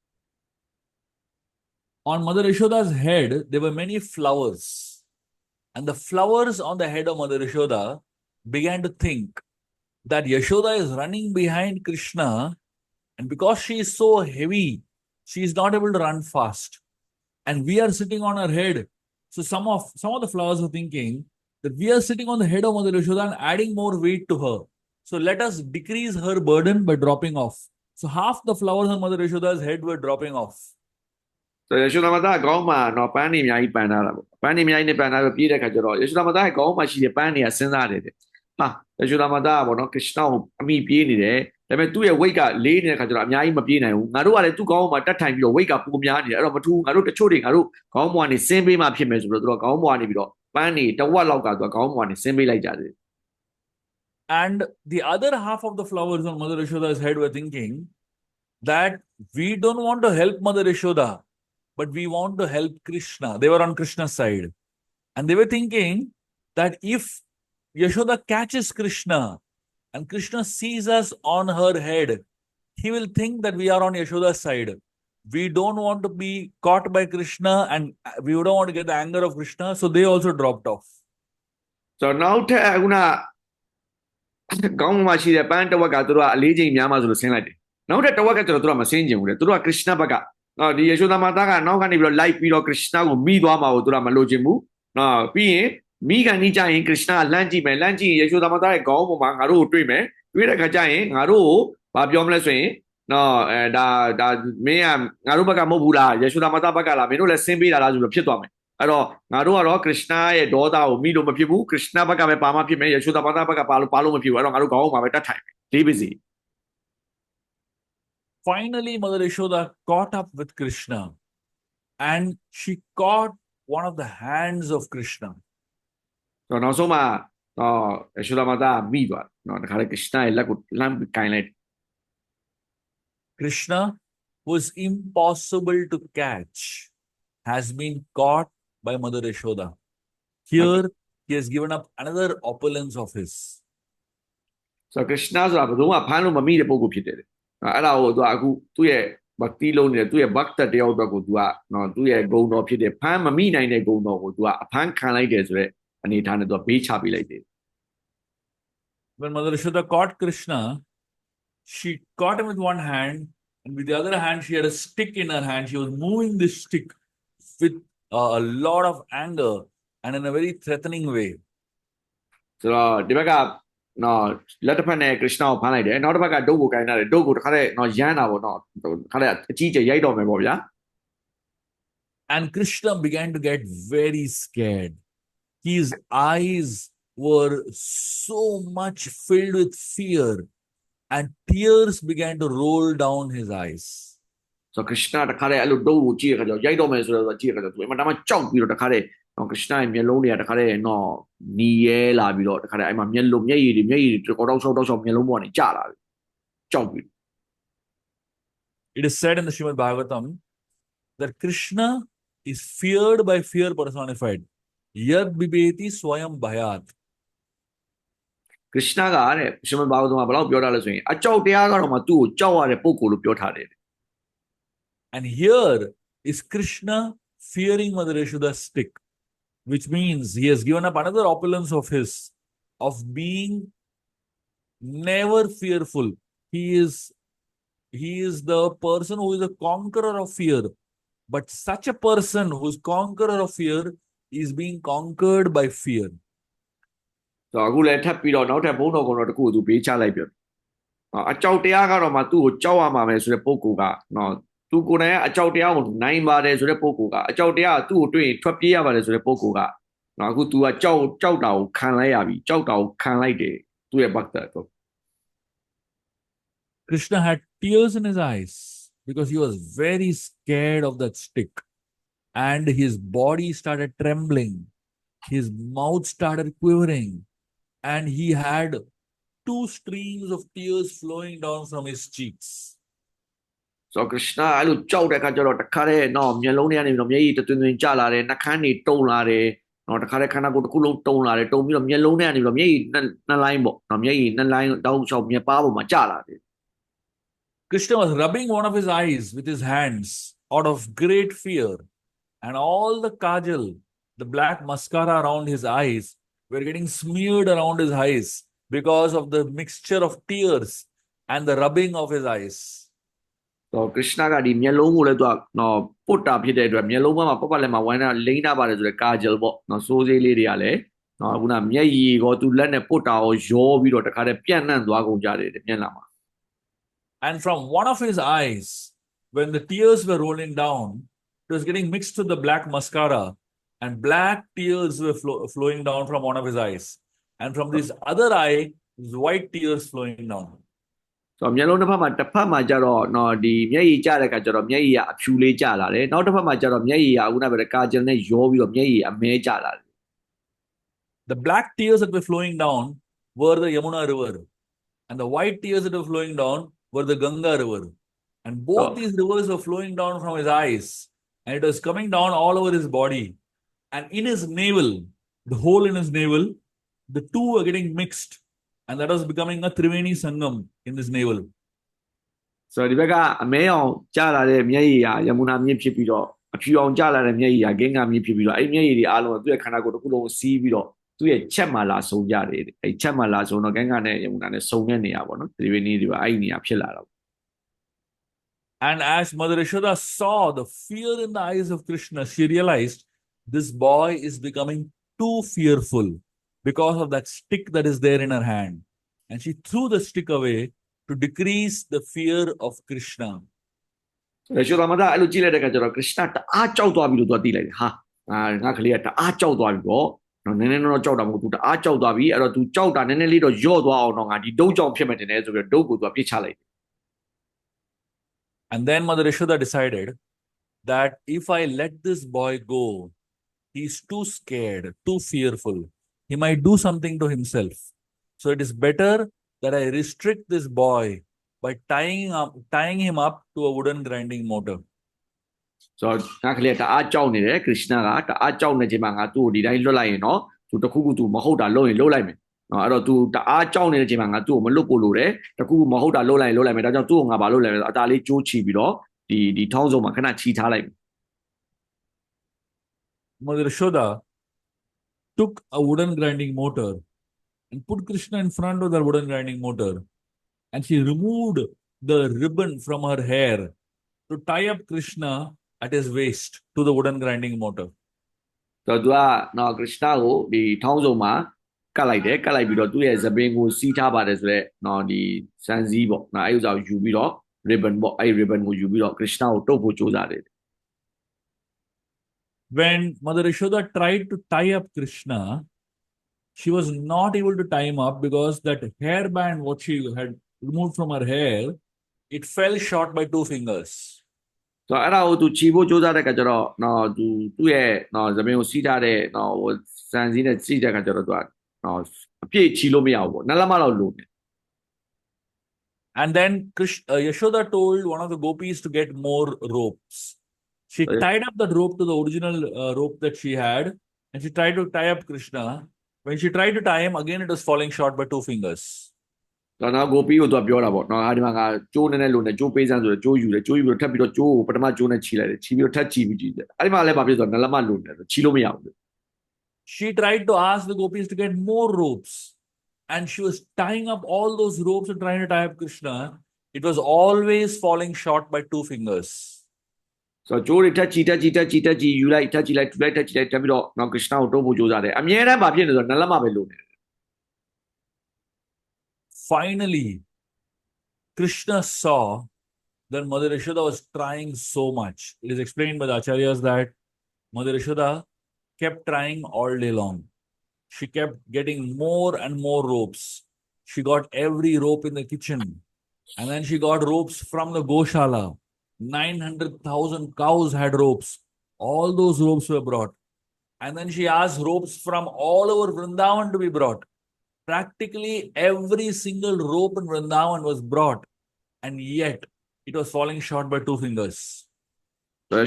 On Mother Yashoda's head, there were many flowers. And the flowers on the head of Mother Yashoda began to think that Yashoda is running behind Krishna, and because she is so heavy, she is not able to run fast. And we are sitting on her head. So some of the flowers were thinking that we are sitting on the head of Mother Yashoda and adding more weight to her. So let us decrease her burden by dropping off. So half the flowers on Mother Yashoda's head were dropping off. ဆိုတော့ယေရှုသမသားခေါင်းမှာပန်းနေအများကြီးပန်ထားတာပေါ့ပန်းနေအများကြီးနဲ့ပန်ထားပြီးပြေးတဲ့ခါကျတော့ယေရှုသမသားရဲ့ခေါင်းမှာရှိတဲ့ပန်းတွေကစဉ်းစားတယ်တဲ့ဟာယေရှုသမသားကပေါ့နော်ခရစ်နာကိုအမိပြေးနေတယ်ဒါပေမဲ့သူ့ရဲ့ weight ကလေးနေတဲ့ခါကျတော့အများကြီးမပြေးနိုင်ဘူးငါတို့ကလည်းသူ့ခေါင်းမှာတက်ထိုင်ပြီးတော့ weight ကပိုများနေတယ်အဲ့တော့မထူးငါတို့တချို့တွေငါတို့ခေါင်းပေါ်ကနေဆင်းပေးမှဖြစ်မယ်ဆိုတော့သူတို့ခေါင်းပေါ်ကနေပြီးတော့ပန်းနေတဝက်လောက်ကသူကခေါင်းပေါ်ကနေဆင်းပေးလိုက်ကြတယ် And the other half of the flowers on Mother Yashoda's head were thinking that we don't want to help Mother Yashoda, but we want to help Krishna. They were on Krishna's side. And they were thinking that if Yashoda catches Krishna and Krishna sees us on her head, he will think that we are on Yashoda's side. We don't want to be caught by Krishna and we don't want to get the anger of Krishna. So they also dropped off. So now ထက်ခုနခေါင်းမှာရှိတဲ့ပန်းတဝက်ကသူတို့ကအလေးချိန်များမှဆိုလို့ဆင်းလိုက်တယ်နောက်ထပ်တဝက်ကကျတော့သူတို့ကမဆင်းကျင်ဘူးလေသူတို့ကခရစ်နာဘက်ကဒီယေရှုသမသားကနောက်ကနေပြီးတော့လိုက်ပြီးတော့ခရစ်နာကိုမိသွားမှာကိုသူတို့ကမလိုချင်ဘူးပြီးရင်မိကန်ကြီးကြရင်ခရစ်နာကလမ်းကြည့်မယ်လမ်းကြည့်ရင်ယေရှုသမသားရဲ့ခေါင်းပေါ်မှာငါတို့ကိုတွေ့မယ်တွေ့တဲ့ခါကျရင်ငါတို့ကိုဘာပြောမလဲဆိုရင်ဒါမင်းကငါတို့ဘက်ကမဟုတ်ဘူးလားယေရှုသမသားဘက်ကလားမင်းတို့လည်းဆင်းပေးတာလားဆိုတော့ဖြစ်သွားမယ်အဲ့တော့ငါတို့ကတော့ခရစ်နာရဲ့ဒေါသကိုမိလို့မဖြစ်ဘူးခရစ်နာဘက်ကပဲပါမှဖြစ်မယ်ယေရှုသမသားဘက်ကပါလို့မဖြစ်ဘူးအဲ့တော့ငါတို့ခေါင်းမှာပဲတတ်ထိုင်မယ်လေးပါစီ Finally, Mother Yashoda caught up with Krishna and she caught one of the hands of Krishna. တော့နောက်ဆုံးမှာယေရှုသမသားမိသွားတယ်တခါလေခရစ်နာရဲ့လက်ကိုလှမ်းကင်လိုက် Krishna, who is impossible to catch, has been caught by Mother Yashoda. Here, he has given up another opulence of his. So Krishna ဆိုတာဘယ်သူမှဖမ်းလို့မမိတဲ့ပုဂ္ဂိုလ်ဖြစ်တယ်အဲ့ဒါကိုသူကအခုသူ့ရဲ့ဘတ်တီလုံးနေတဲ့သူ့ရဲ့ဘတ်တတယောက်အတွက်ကိုသူကသူ့ရဲ့ဂုဏ်တော်ဖြစ်တဲ့ဖမ်းမမိနိုင်တဲ့ဂုဏ်တော်ကိုသူကအဖမ်းခံလိုက်တယ်ဆိုတဲ့အနေအထားနဲ့သူကဘေးချပေးလိုက်တယ် When Mother Yashoda caught Krishna, she caught him with one hand and with the other hand she had a stick in her hand. She was moving this stick with a lot of anger and in a very threatening way. ဆိုတော့ဒီဘက်ကလက်တစ်ဖက်နဲ့ခရစ်နာကိုဖမ်းလိုက်တယ်နောက်တစ်ဖက်ကဒုတ်ကိုကင်ထားတယ်ဒုတ်ကိုတစ်ခါတည်းရမ်းတာပေါ့တစ်ခါတည်းအကြီးကျယ်ရိုက်တော့မယ်ပေါ့ဗျာ And Krishna began to get very scared. His eyes were so much filled with fear and tears began to roll down his eyes. ဆို ဆိုတော့ Krishna တခါတည်းအဲ့လိုတုံးကိုကြည့်ရခါကျတော့ရိုက်တော့မယ်ဆိုတော့ကြည့်ရခါကျတော့သူအမှန်တမ်းကြောက်ပြီးတော့တခါတည်းနော် Krishna ရဲ့မျက်လုံးတွေကတခါတည်းနော်နီရဲလာပြီးတော့တခါတည်းအဲ့မှာမျက်ရည်တွေကောက်တောက်ရှောက်မျက်လုံးပေါ်ကနေကျလာတယ်ကြောက်ပြီး It is said in the Srimad Bhagavatam that Krishna is feared by fear personified. Yad bibeti swayam bhayat. Krishna ကတဲ့ရှင်မဘာဝသမဘယ်လောက်ပြောထားလဲဆိုရင်အကြောက်တရားကတော့မှသူ့ကိုကြောက်ရတဲ့ပုံကိုလို့ပြောထားတယ် And here is Krishna fearing Mother Yashoda's stick, which means he has given up another opulence of his, of being never fearful. He is the person who is a conqueror of fear. But such a person who is conqueror of fear is being conquered by fear. ဆိုတော့အခုလည်းထပ်ပြီးတော့နောက်ထပ်ဘုန်းတော်ကတော့တခုကိုသူပေးချလိုက်ပြန်အကြောက်တရားကတော့မှသူ့ကိုကြောက်ရမှာပဲဆိုတဲ့ပုံကိုကနော်သူကိုယ်တိုင်ကအကြောက်တရားကိုနိုင်ပါတယ်ဆိုတဲ့ပုံကိုကအကြောက်တရားကသူ့ကိုတွေ့ရင်ထွက်ပြေးရပါတယ်ဆိုတဲ့ပုံကိုကနော်အခု तू ကကြောက်တာကိုခံလိုက်ရပြီကြောက်တာကိုခံလိုက်တယ်သူ့ရဲ့ဘတ်တာတော့ Krishna had tears in his eyes because he was very scared of that stick, and his body started trembling, his mouth started quivering, and he had two streams of tears flowing down from his cheeks. So Krishna အဲ့လိုကြောက်တဲ့အခါကျတော့တခါတည်းနော်မျက်လုံးထဲကနေပြီးတော့မျက်ရည်တွင်ကျလာတယ်နှာခမ်းတွေတုံလာတယ်နော်တခါတည်းခန္ဓာကိုယ်တစ်ခုလုံးတုံလာတယ်တုံပြီးတော့မျက်လုံးထဲကနေပြီးတော့မျက်ရည်နှစ်လိုင်းပေါ့နော်မျက်ရည်နှစ်လိုင်းတောက်လျှောက်မျက်ပါးပေါ်မှာကျလာတယ် Krishna was rubbing one of his eyes with his hands out of great fear, and all the kajal, the black mascara around his eyes, were getting smeared around his eyes because of the mixture of tears and the rubbing of his eyes. So Krishna ကဒီမျက်လုံးကိုလည်းသူကနော်ပုတ်တာဖြစ်တဲ့အတွက်မျက်လုံးမှာပတ်လည်းမှာဝိုင်းတာလိမ့်တာပါတယ်ဆိုတဲ့ကာဂျယ်ပေါ့နော်စိုးစေးလေးတွေကလည်းနော်ခုနမျက်ရည်ကိုသူလက်နဲ့ပုတ်တာကိုရောပြီးတော့တခါတည်းပြန့်နှံ့သွားကုန်ကြတယ်မျက်နှာမှာ And from one of his eyes, when the tears were rolling down, it was getting mixed with the black mascara, and black tears were flowing down from one of his eyes. And from this other eye, white tears flowing down. So မျက်လုံးတစ်ဖက်မှာကျတော့နော်ဒီမျက်ရည်ကျတဲ့အခါကျတော့မျက်ရည်ကအဖြူလေးကျလာတယ်နောက်တစ်ဖက်မှာကျတော့မျက်ရည်ကခုနကပဲကာဂျယ်နဲ့ရောပြီးတော့မျက်ရည်အမဲကျလာတယ် The black tears that were flowing down were the Yamuna river, and the white tears that were flowing down were the Ganga river. And both these rivers were flowing down from his eyes, and it was coming down all over his body. And in his navel, the hole in his navel, the two were getting mixed, and that was becoming a Triveni Sangam in his navel. So ဒီဘက်ကအမဲအောင်ကျလာတဲ့မျက်ရည်ဟာယမုနာမြစ်ဖြစ်ပြီးတော့အဖြူအောင်ကျလာတဲ့မျက်ရည်ဟာဂင်္ဂါမြစ်ဖြစ်ပြီးတော့အဲ့မျက်ရည်တွေအားလုံးကသူ့ရဲ့ခန္ဓာကိုယ်တစ်ခုလုံးစီးပြီးတော့သူ့ရဲ့ချက်မှလာဆုံကြတယ်အဲ့ချက်မှလာဆုံတော့ဂင်္ဂါနဲ့ယမုနာနဲ့ဆုံတဲ့နေရာပေါ့နော်ဒီဝေနည်းတွေပါအဲ့ဒီနေရာဖြစ်လာတော့ And as Mother Yashoda saw the fear in the eyes of Krishna, she realized this boy is becoming too fearful because of that stick that is there in her hand. And she threw the stick away to decrease the fear of Krishna. ရရှိတော်မသားအဲ့လိုကြည့်လိုက်တဲ့အခါကျတော့ Krishna တအားကြောက်သွားပြီလို့သူကသိလိုက်တယ်ဟာငါကလေးကတအားကြောက်သွားပြီပေါ့နော်နည်းနည်းတော့ကြောက်တာမဟုတ်ဘူးတအားကြောက်သွားပြီအဲ့တော့ तू ကြောက်တာနည်းနည်းလေးတော့ယော့သွားအောင်တော့ငါဒီဒုတ်ကြောင့်ဖြစ်မယ်တင်တယ်ဆိုပြီးဒုတ်ကို तू ကပြစ်ချလိုက်တယ် And then Mother Yashoda decided that if I let this boy go, he's too scared, too fearful. He might do something to himself. So it is better that I restrict this boy by tying him up to a wooden grinding motor. So ငါကလေးတအားကြောက်နေတယ် Krishna ကတအားကြောက်နေချိန်မှာငါသူ့ကိုဒီတိုင်းလွတ်လိုက်ရင်နော်သူတခုခုသူမဟုတ်တာလုပ်ရင်လုပ်လိုက်မယ်နော်အဲ့တော့ तू တအားကြောက်နေတဲ့ချိန်မှာငါသူ့ကိုမလွတ်ဖို့လိုတယ်တခုခုမဟုတ်တာလုပ်လိုက်ရင်လုပ်လိုက်မယ်ဒါကြောင့်သူ့ကိုငါဘာလုပ်လဲအသာလေးကြိုးချီပြီးတော့ဒီထောင်းစုံမှာခဏချီထားလိုက်မယ် Mother Yashoda took a wooden grinding motor and put Krishna in front of the wooden grinding motor, and she removed the ribbon from her hair to tie up Krishna at his waist to the wooden grinding motor. So သူကနော် Krishna ကိုဒီထောင်းစုံမှာကတ်လိုက်တယ်ကတ်လိုက်ပြီးတော့သူ့ရဲ့သပင်ကိုစီးထားပါတယ်ဆိုတော့နော်ဒီစမ်းစည်းပေါ့နော်အဲ့ဥစ္စာကိုယူပြီးတော့ ribbon ပေါ့အဲ့ ribbon ကိုယူပြီးတော့ Krishna ကိုတုပ်ဖို့ကြိုးစားတယ် When Mother Yashoda tried to tie up Krishna, she was not able to tie him up because that hairband what she had removed from her hair, it fell short by 2 fingers. ဆိုတော့အဲ့ဒါကိုသူခြီးဖို့ကြိုးစားတဲ့ခါကျတော့နော်သူ့ရဲ့နော်သမင်ကိုစီးထားတဲ့နော်ဟိုစံစည်းနဲ့စီးတဲ့ခါကျတော့သူကနော်အပြည့်ခြီးလို့မရဘူးပေါ့နှစ်လက်မလောက်လိုတယ် And then Yashoda told one of the gopis to get more ropes. She tied up that rope to the original rope that she had, and she tried to tie up Krishna. When she tried to tie him, again it was falling short by two fingers. တော့နော်ကိုပီးကိုသူကပြောတာပေါ့နော်ဒီမှာငါကျိုးနဲ့လိုနဲ့ကျိုးပေးစမ်းဆိုတော့ကျိုးယူတယ်ကျိုးယူပြီးတော့ထပ်ပြီးတော့ကျိုးကိုပထမကျိုးနဲ့ခြီးလိုက်တယ်ခြီးပြီးတော့ထပ်ခြီးပြီးကြည့်တယ်အဲ့ဒီမှာလည်းဘာဖြစ်ဆိုတော့နှစ်လက်မလိုနေတယ်ခြီးလို့မရဘူး She tried to ask the gopis to get more ropes, and she was tying up all those ropes and trying to tie up Krishna. It was always falling short by two fingers. ဆိုတော့ကျိုးတွေထက်ချီယူလိုက်ထက်ချီလိုက်ထူလိုက်ထက်ချီလိုက်တက်ပြီးတော့နော်ကရစ်ရှနာကိုတုံးဖို့ကြိုးစားတယ်အမြဲတမ်းမဖြစ်နေဆိုတော့နှစ်လက်မပဲလိုနေတယ် Finally, Krishna saw that Mother Yashoda was trying so much. It is explained by the acharyas that Mother Yashoda kept trying all day long. She kept getting more and more ropes. She got every rope in the kitchen. And then she got ropes from the Goshala. 900,000 cows had ropes. All those ropes were brought. And then she asked ropes from all over Vrindavan to be brought. Practically every single rope in Vrindavan was brought. And yet, it was falling short by two fingers.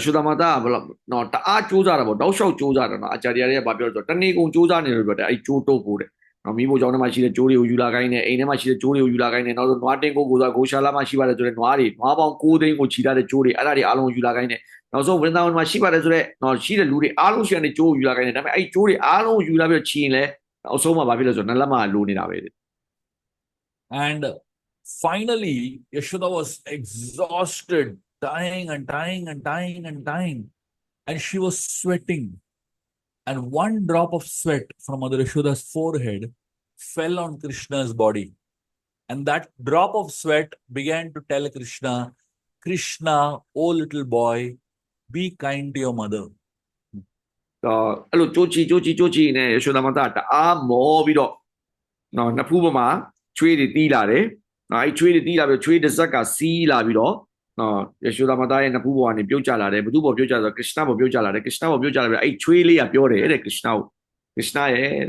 ရှုသမတာဘလို့နော်တအားကြိုးစားတာပေါ့တောက်လျှောက်ကြိုးစားတာနော်အာချာရီယာတွေကဘာပြောလဲဆိုတော့တနေ့ကုန်ကြိုးစားနေလို့ပြောတယ်အဲ့ကြိုးတုပ်ဖို့တဲ့နော်မိဖို့ကြောင့်ထဲမှာရှိတဲ့ကြိုးတွေကိုယူလာခိုင်းတယ်အိမ်ထဲမှာရှိတဲ့ကြိုးတွေကိုယူလာခိုင်းတယ်နောက်ဆိုနွားတင်းကိုဆိုဂိုရှာလာမှာရှိပါတယ်ဆိုတဲ့နွားပေါင်း6သိန်းကိုခြိထားတဲ့ကြိုးတွေအဲ့ဒါတွေအားလုံးယူလာခိုင်းတယ်နောက်ဆုံးဝင်းသားမှာရှိပါတယ်ဆိုတဲ့နော်ရှိတဲ့လူတွေအားလုံးရှိတဲ့ကြိုးကိုယူလာခိုင်းတယ်ဒါပေမဲ့အဲ့ကြိုးတွေအားလုံးယူလာပြီးတော့ခြိရင်လည်းအဆုံးမှာဘာဖြစ်လဲဆိုတော့နှစ်လက်မလိုနေတာပဲ And finally, Yashoda was exhausted, tying and tying and tying and tying. And she was sweating. And one drop of sweat from Mother Yashoda's forehead fell on Krishna's body. And that drop of sweat began to tell Krishna, Krishna, oh little boy, be kind to your mother. တော့အဲ့လိုကြိုးချီနဲ့ရှုသမတာတအားမောပြီးတော့နော်နှစ်ဖူးပေါ်မှာချွေးတွေတီးလာတယ်နော်အဲ့ချွေးတွေတီးလာပြီးချွေးတစ်စက်ကစီးလာပြီးတော့နော်ယေရှုသမတာရဲ့နှစ်ဖူးပေါ်ကနေပြုတ်ကျလာတယ်ဘသူပေါ်ပြုတ်ကျဆိုတော့ကရစ်ရှနာပေါ်ပြုတ်ကျလာတယ်ကရစ်ရှနာပေါ်ပြုတ်ကျလာပြီးအဲ့ချွေးလေးကပြောတယ်တဲ့ကရစ်ရှနာကိုကရစ်ရှနာရဲ့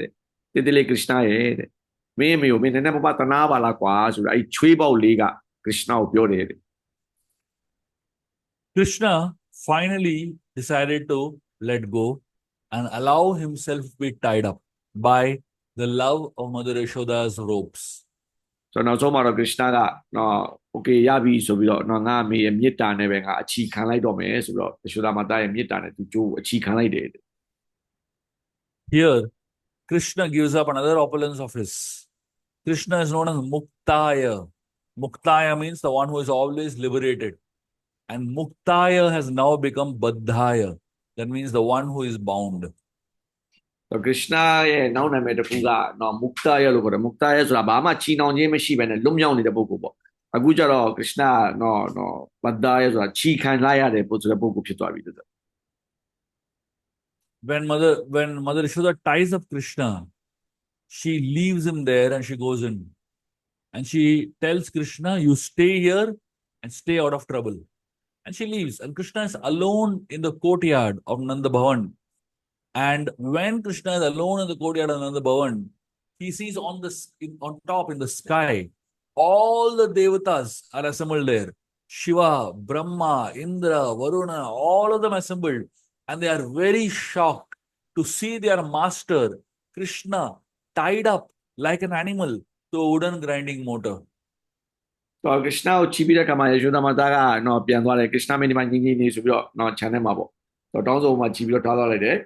တဲ့တေးလေးကရစ်ရှနာရဲ့တဲ့မင်းမေကိုမင်းနည်းနည်းပါးပါးတနာပါလားကွာဆိုတော့အဲ့ချွေးပေါက်လေးကကရစ်ရှနာကိုပြောတယ်တဲ့ Krishna finally decided to let go and allow himself to be tied up by the love of Mother Yashoda's ropes. ဆိုတော့နောက်ဆုံးမှာတော့ကရစ်ရှနာကနော်โอเคရပြီဆိုပြီးတော့နော်ငါအမေရဲ့မေတ္တာနဲ့ပဲငါအချီခံလိုက်တော့မယ်ဆိုတော့ယေရှုသမတာရဲ့မေတ္တာနဲ့သူကြိုးအချီခံလိုက်တယ် Here, Krishna gives up another opulence of his. Krishna is known as Muktaya. Muktaya means the one who is always liberated. And Muktaya has now become Baddhaya. That means the one who is bound. ကရစ်ရှနာရဲ့နောက်နာမည်တစ်ခုကနော်မုक्ताယလို့ခေါ်တယ်မုक्ताယဆိုတာဘာမှချီနှောင်ခြင်းမရှိဘဲနဲ့လွတ်မြောက်နေတဲ့ပုဂ္ဂိုလ်ပေါ့အခုကျတော့ကရစ်ရှနာနော်ဘဒ္ဒယဆိုတာချီခံလိုက်ရတဲ့ပုဂ္ဂိုလ်ဖြစ်သွားပြီတဲ့ When Mother Yashoda ties up Krishna, she leaves him there and she goes in. And she tells Krishna, you stay here and stay out of trouble. And she leaves. And Krishna is alone in the courtyard of Nanda Bhavan. And when Krishna is alone in the courtyard of Nanda Bhavan, he sees on top in the sky, all the devatas are assembled there. Shiva, Brahma, Indra, Varuna, all of them assembled. And they are very shocked to see their master, Krishna, tied up like an animal to a wooden grinding motor. တော့ကရစ်ရှနာကိုချီးပြီးတဲ့ခါမှာယေရှုသမတာကနော်ပြန်သွားတယ်ကရစ်ရှနာမင်းဒီမှာညီနေဆိုပြီးတော့နော်ခြံထဲမှာပေါ့တော့တောင်းစုံမှာချီးပြီးတော့ထားသွားလိုက်တယ်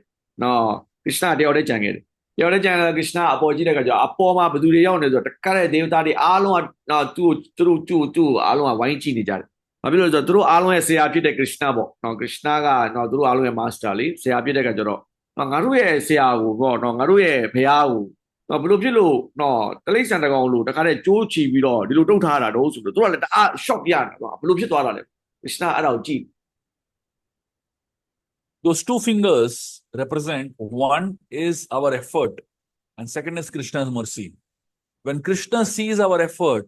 နော်ကရစ်ရှနာတယောက်တည်းကြံခဲ့တယ်တယောက်တည်းကြံတဲ့ကရစ်ရှနာအပေါ်ကြည့်တဲ့ခါကျတော့အပေါ်မှာဘယ်သူတွေရောက်နေဆိုတော့တခါတဲ့ဒေဝတာတွေအားလုံးကနော်သူ့အားလုံးကဝိုင်းကြည့်နေကြတယ်ဘာဖြစ်လို့လဲဆိုတော့သူတို့အားလုံးရဲ့ဆရာဖြစ်တဲ့ကရစ်ရှနာပေါ့နော်ကရစ်ရှနာကနော်သူတို့အားလုံးရဲ့ master လေဆရာဖြစ်တဲ့ခါကျတော့နော်ငါတို့ရဲ့ဆရာကိုပေါ့နော်ငါတို့ရဲ့ဘုရားကိုနော်ဘယ်လိုဖြစ်လို့နော်တလိษံတကောင်လို့တခါတဲ့ကြိုးချီပြီးတော့ဒီလိုတုတ်ထားတာတော့ဆိုတော့သူကလည်းတအား shock ရတာပေါ့ဘယ်လိုဖြစ်သွားတာလဲကရစ်ရှနာအဲ့ဒါကိုကြည့် Those two fingers represent one is our effort and second is Krishna's mercy. When Krishna sees our effort,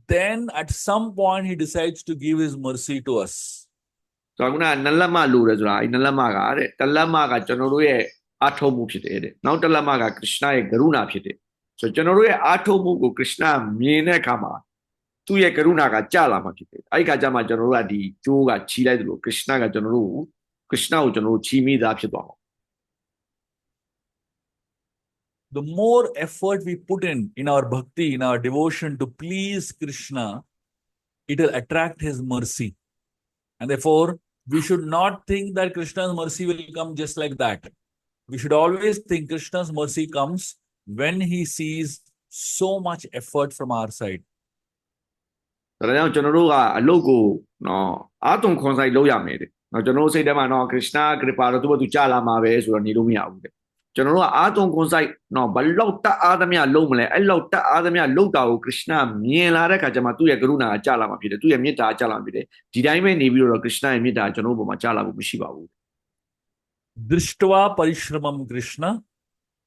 then at some point he decides to give his mercy to us. ဆိုတော့ခုနကနှစ်လက်မလိုတယ်ဆိုတာအဲ့နှစ်လက်မကတဲ့တစ်လက်မကကျွန်တော်တို့ရဲ့အထုံးမှုဖြစ်တယ်တဲ့နောက်တစ်လက်မကကရစ်နာရဲ့ကရုဏာဖြစ်တယ်ဆိုတော့ကျွန်တော်တို့ရဲ့အထုံးမှုကိုကရစ်နာမြင်တဲ့အခါမှာသူ့ရဲ့ကရုဏာကကြာလာမှာဖြစ်တယ်အဲ့ဒီခါကျမှကျွန်တော်တို့ကဒီကျိုးကချီလိုက်တယ်လို့ကရစ်နာကကျွန်တော်တို့ကရစ်နာကိုကျွန်တော်တို့ချီမိသားဖြစ်သွားမှာ The more effort we put in our bhakti, in our devotion to please Krishna, it will attract his mercy. And therefore, we should not think that Krishna's mercy will come just like that. We should always think Krishna's mercy comes when he sees so much effort from our side. ဒါကြောင့်ကျွန်တော်တို့ကအလုတ်ကိုနော်အာတုံခွန်ဆိုင်လုပ်ရမယ်တဲ့နော်ကျွန်တော်တို့စိတ်ထဲမှာနော်ခရစ်နာကရပါတော့သူ့ဘသူကြာလာမှာပဲဆိုတော့နေလို့မရဘူးတဲ့ကျွန်တော်တို့ကအာတုံခွန်ဆိုင်နော်ဘလောက်တအားသမျှလုံးမလဲအဲ့လောက်တအားသမျှလုံးတာကိုခရစ်နာမြင်လာတဲ့ခါကျမှသူ့ရဲ့ကရုဏာကကြာလာမှာဖြစ်တယ်သူ့ရဲ့မေတ္တာကကြာလာမှာဖြစ်တယ်ဒီတိုင်းပဲနေပြီးတော့ခရစ်နာရဲ့မေတ္တာကကျွန်တော်တို့ဘုံမှာကြာလာဖို့မရှိပါဘူး Drishtva parishramam Krishna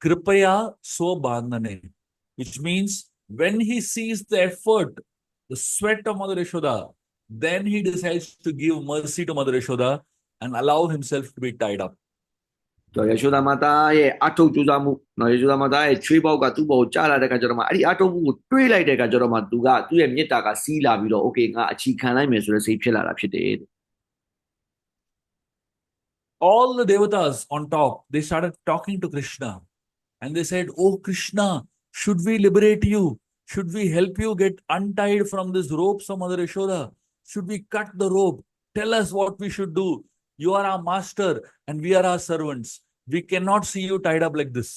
kripaya swabandhane, which means when he sees the effort, the sweat of Mother Yashoda, then he decides to give mercy to Mother Yashoda and allow himself to be tied up. ဆိုရရှိုဒမာတာရဲ့အထုပ်ကြိုးစားမှုနော်ရရှိုဒမာတာရဲ့ချွေးပေါက်ကသူ့ဘောကိုကြားလာတဲ့ခါကျတော့မှအဲ့ဒီအထုပ်မှုကိုတွေးလိုက်တဲ့ခါကျတော့မှသူကသူ့ရဲ့မေတ္တာကစီးလာပြီးတော့ okay ငါအခြေခံလိုက်မယ်ဆိုတဲ့စိတ်ဖြစ်လာတာဖြစ်တယ် All the devatas on top, they started talking to Krishna and they said, "Oh Krishna, should we liberate you? Should we help you get untied from this ropes of Mother Yashoda? Should we cut the rope? Tell us what we should do. You are our master and we are our servants. We cannot see you tied up like this."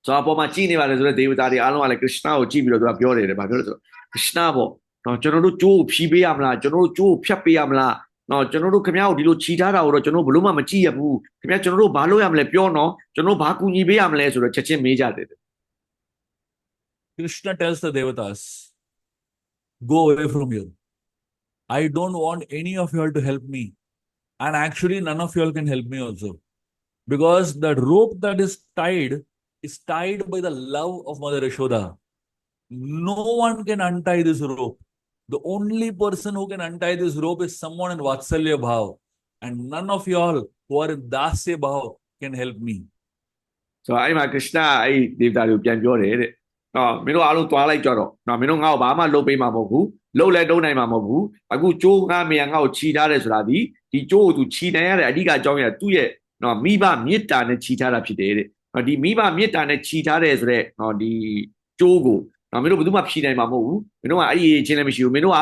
ဆိုတော့အပေါ်မှာကြည်နေပါလေဆိုတဲ့ဒေဝတာတွေအားလုံးကလည်းခရစ်နာကိုကြည့်ပြီးတော့သူကပြောတယ်တဲ့ဘာပြောလဲဆိုတော့ခရစ်နာပေါ့နော်ကျွန်တော်တို့ကြိုးကိုဖြီးပေးရမလားကျွန်တော်တို့ကြိုးကိုဖြတ်ပေးရမလားနော်ကျွန်တော်တို့ခင်ဗျားကိုဒီလိုခြိထားတာကိုတော့ကျွန်တော်ဘလို့မှမကြည့်ရဘူးခင်ဗျားကျွန်တော်တို့ဘာလုပ်ရမလဲပြောနော်ကျွန်တော်ဘာကူညီပေးရမလဲဆိုတော့ချက်ချင်းမေးကြတယ် Krishna tells the devatas, "Go away from here. I don't want any of you all to help me. And actually, none of you all can help me also. Because the rope that is tied by the love of Mother Yashoda. No one can untie this rope. The only person who can untie this rope is someone in Vatsalya Bhav. And none of you all who are in Dasya Bhav can help me." So အဲ့မှာခရစ်နာအဲ့ဒေဝတာတွေကိုပြန်ပြောတယ်တဲ့နော်မင်းတို့အားလုံးတွားလိုက်ကြတော့နော်မင်းတို့ငါ့ကိုဘာမှလုပ်ပေးမှာမဟုတ်ဘူးလုပ်လဲတုံးနိုင်မှာမဟုတ်ဘူးအခုကျိုးငါမေငါ့ကိုခြိထားတယ်ဆိုတာဒီကျိုးကိုသူခြိနိုင်ရတဲ့အဓိကအကြောင်းရသူ့ရဲ့နော်မိဘမေတ္တာနဲ့ခြိထားတာဖြစ်တယ်တဲ့နော်ဒီမိဘမေတ္တာနဲ့ခြိထားတယ်ဆိုတော့နော်ဒီကျိုးကိုနော်မင်းတို့ဘယ်သူမှဖြိနိုင်မှာမဟုတ်ဘူးမင်းတို့ကအဲ့ဒီချင်းလည်းမရှိဘူးမင်းတို့က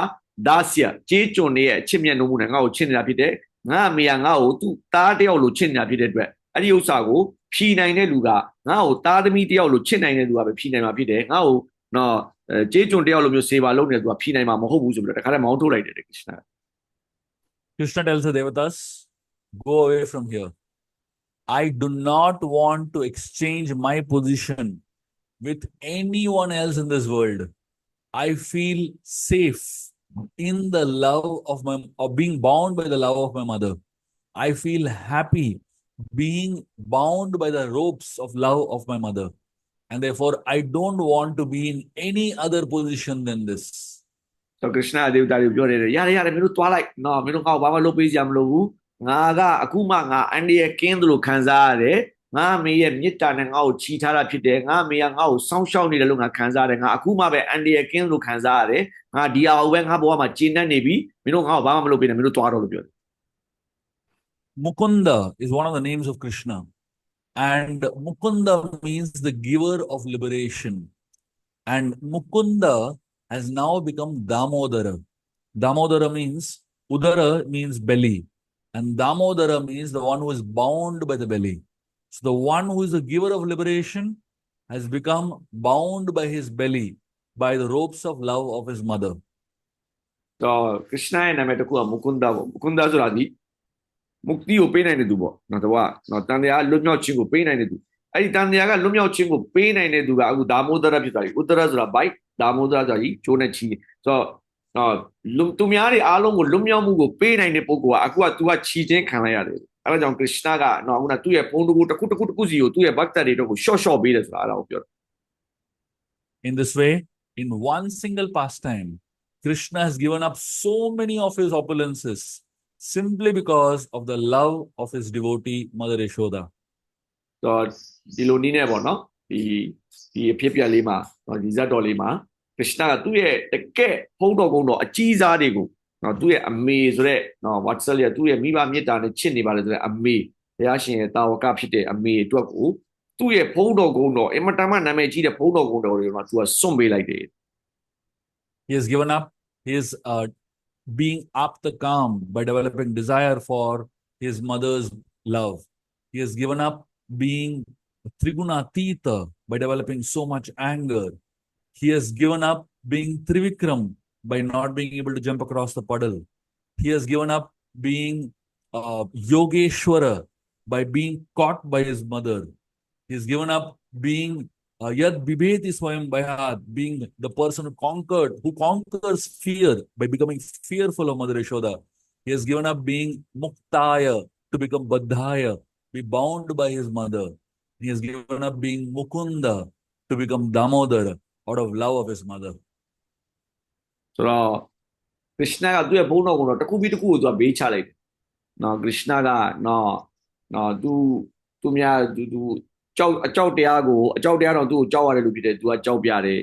ဒါဆရာကြေးကျွန်တွေရဲ့အချစ်မြတ်နိုးမှုနဲ့ငါ့ကိုချစ်နေတာဖြစ်တယ်ငါအမေကငါ့ကိုသူ့သားတယောက်လိုချစ်နေတာဖြစ်တဲ့အတွက်အဲ့ဒီဥစ္စာကိုဖြီနိုင်တဲ့လူကငါ့ကိုသားသမီးတယောက်လိုချစ်နိုင်တဲ့လူကပဲဖြီနိုင်မှာဖြစ်တယ်ငါ့ကိုနော်ကြေးကျွန်တယောက်လိုမျိုးစေပါလုပ်နေတဲ့သူကဖြီနိုင်မှာမဟုတ်ဘူးဆိုပြီးတော့တခါတည်းမောင်းထုတ်လိုက်တယ်ခရစ်နာ Krishna tells the devatas, "Go away from here. I do not want to exchange my position with anyone else in this world. I feel safe in the love of being bound by the love of my mother. I feel happy being bound by the ropes of love of my mother. And therefore, I don't want to be in any other position than this." So Krishna ဒေဝတာတွေပြောတယ်ရတယ်မင်းတို့တွားလိုက်နော်မင်းတို့ငါ့ကိုဘာမှလုပ်ပေးစရာမလိုဘူးငါကအခုမှငါအန်ဒီရဲ့ကင်းတယ်လို့ခံစားရတယ်ငါမေရဲ့မေတ္တာနဲ့ငါ့ကိုခြိထားတာဖြစ်တယ်ငါမေကငါ့ကိုစောင့်ရှောက်နေတယ်လို့ငါခံစားရတယ်ငါအခုမှပဲအန်ဒီရဲ့ကင်းလို့ခံစားရတယ်ငါဒီအောင်ပဲငါဘဝမှာကျင့်တတ်နေပြီမင်းတို့ငါ့ကိုဘာမှမလုပ်ပေးနဲ့မင်းတို့တွားတော့လို့ပြောတယ် Mukunda is one of the names of Krishna. And Mukunda means the giver of liberation. And Mukunda has now become Damodara. Damodara means, Udara means belly. And Damodara means the one who is bound by the belly. So the one who is the giver of liberation has become bound by his belly, by the ropes of love of his mother. So Krishna ရဲ့နာမည်တစ်ခုက Mukunda ပေါ့ Mukunda ဆိုတာဒီမု ക്തി ကိုပေးနိုင်တဲ့သူပေါ့နော်တော့နော်တန်တရားလွတ်မြောက်ခြင်းကိုပေးနိုင်တဲ့သူအဲ့ဒီတန်တရားကလွတ်မြောက်ခြင်းကိုပေးနိုင်တဲ့သူကအခုဒါမိုဒရဖြစ်သွားပြီဥတရဆိုတာ bite ဒါမိုဒရဆိုတာကြီးကျိုးနဲ့ချီဆိုတော့နော်သူများတွေအားလုံးကိုလွတ်မြောက်မှုကိုပေးနိုင်တဲ့ပုဂ္ဂိုလ်ကအခုကသူကချီချင်းခံလိုက်ရတယ်အဲ့ဒါကြောင့် Krishna ကနော်အခုကသူ့ရဲ့ဘုံတကူတစ်ခုစီကိုသူ့ရဲ့ bhakta တွေတော့ကို short ပေးတယ်ဆိုတာအဲ့ဒါကိုပြောတာ In this way, in one single pastime, Krishna has given up so many of his opulences, simply because of the love of his devotee, Mother Yashoda. တော့ဒီလိုနည်းနဲ့ပေါ့နော်ဒီအဖြစ်ပြက်လေးမှာဒီဇတ်တော်လေးမှာခရစ်နာကသူ့ရဲ့တကယ်ဖုံးတော်ကုန်းတော်အကြီးစားတွေကိုသူ့ရဲ့အမေဆိုတဲ့ဝတ်ဆယ်ရသူ့ရဲ့မိဘမေတ္တာနဲ့ချစ်နေပါလေဆိုတဲ့အမေဘုရားရှင်ရဲ့တာဝကဖြစ်တဲ့အမေအတွက်ကိုသူ့ရဲ့ဖုံးတော်ကုန်းတော်အင်မတန်မှနာမည်ကြီးတဲ့ဖုံးတော်ကုန်းတော်တွေကိုသူကစွန့်ပေးလိုက်တယ် He has given up his being up the calm by developing desire for his mother's love. He has given up being Trigunatita by developing so much anger. He has given up being Trivikram by not being able to jump across the puddle. He has given up being Yogeshwara by being caught by his mother. He has given up being Yad Bibeti Swayam Bhayat, being the person who conquers fear by becoming fearful of Mother Yashoda. He has given up being Muktaya to become Baddhaya, be bound by his mother. He has given up being Mukunda to become Damodar out of love of his mother. ဆိုတော့ခရစ်နာကသူ့ရဲ့ဘုန်းတော်ကိုတော့တစ်ခုပြီးတစ်ခုကိုသူကဘေးချလိုက်တယ်နော်ခရစ်နာကနော်သူများသူကြောက်အကြောက်တရားတော့သူ့ကိုကြောက်ရတယ်လို့ဖြစ်တယ်သူကကြောက်ပြတယ်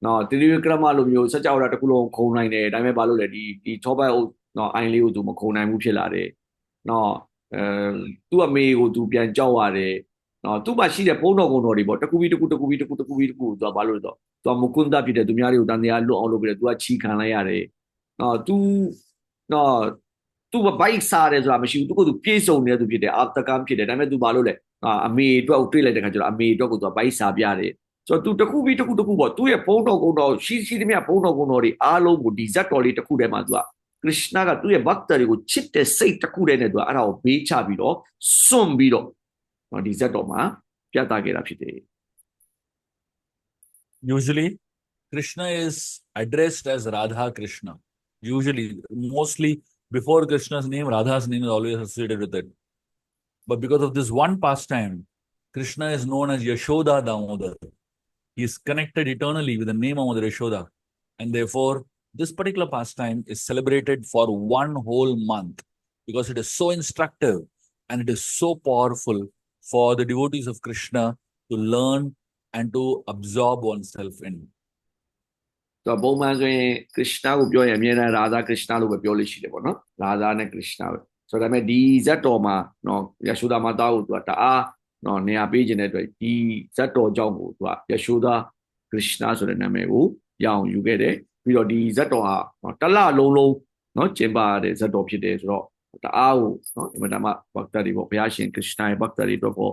နော်တိရိဝကရမလိုမျိုးစကြောက်တာတစ်ခုလုံးခုံနိုင်တယ်ဒါပေမဲ့ဘာလို့လဲဒီထောပတ်နော်အိုင်လေးကိုသူမခုံနိုင်ဘူးဖြစ်လာတယ်နော်သူ့အမေကိုသူပြန်ကြောက်ရတယ်နော်သူ့မှာရှိတဲ့ဘုန်းတော်ကုံတော်တွေပေါ့တစ်ခုပြီးတစ်ခုသူကဘာလို့လဲတော့သူကမကွန်းတာဖြစ်တယ်သူများတွေကိုတန်တရားလွတ်အောင်လုပ်ပြီးတယ်သူကချီခံလိုက်ရတယ်နော်သူဘိုက်စားတယ်ဆိုတာမရှိဘူးသူကသူပြေဆုံးနေတဲ့သူဖြစ်တယ်အာတကမ်ဖြစ်တယ်ဒါပေမဲ့သူဘာလို့လဲအမေအတွက်ကိုတွေးလိုက်တဲ့ခါကျတော့အမေအတွက်ကိုသူကဘိုက်စားပြတယ်ဆိုတော့သူတစ်ခုပြီးတစ်ခုပေါ့သူ့ရဲ့ဘုန်းတော်ကုံတော်ရှိသမျှဘုန်းတော်ကုံတော်တွေအားလုံးကိုဒီဇတ်တော်လေးတစ်ခုထဲမှာသူကခရစ်နာကသူ့ရဲ့ဘတ်တာတွေကိုချစ်တဲ့စိတ်တစ်ခုတည်းနဲ့သူကအဲ့ဒါကိုဘေးချပြီးတော့စွန့်ပြီးတော့ဒီဇတ်တော်မှာပြသခဲ့တာဖြစ်တယ် Usually, Krishna is addressed as Radha Krishna. Usually, mostly before Krishna's name, Radha's name is always associated with it. But because of this one pastime, Krishna is known as Yashoda Damodar. He is connected eternally with the name of Mother Yashoda. And therefore, this particular pastime is celebrated for one whole month because it is so instructive and it is so powerful for the devotees of Krishna to learn and to absorb oneself in. တော့ပုံမှန်ဆိုရင်ခရစ်နာကိုပြောရင်အမြဲတမ်းရာဇာခရစ်နာလို့ပဲပြောလို့ရှိတယ်ပေါ့နော်ရာဇာနဲ့ခရစ်နာပဲဆိုတော့ဒါပေမဲ့ဒီဇတ်တော်မှာနော်ယရှုဒါမာတာကိုသူကတအားနော်နေရာပေးခြင်းတဲ့အတွက်ဒီဇတ်တော်ကြောင့်ကိုသူကယရှုဒါခရစ်နာဆိုတဲ့နာမည်ကိုရအောင်ယူခဲ့တယ်ပြီးတော့ဒီဇတ်တော်ဟာတလလုံးနော်ကျင်းပတဲ့ဇတ်တော်ဖြစ်တယ်ဆိုတော့တအားကိုနော်အင်မတန်မှဘတ်တာတွေပေါ့ဘုရားရှင်ခရစ်နာရဲ့ဘတ်တာတွေတော့ပေါ့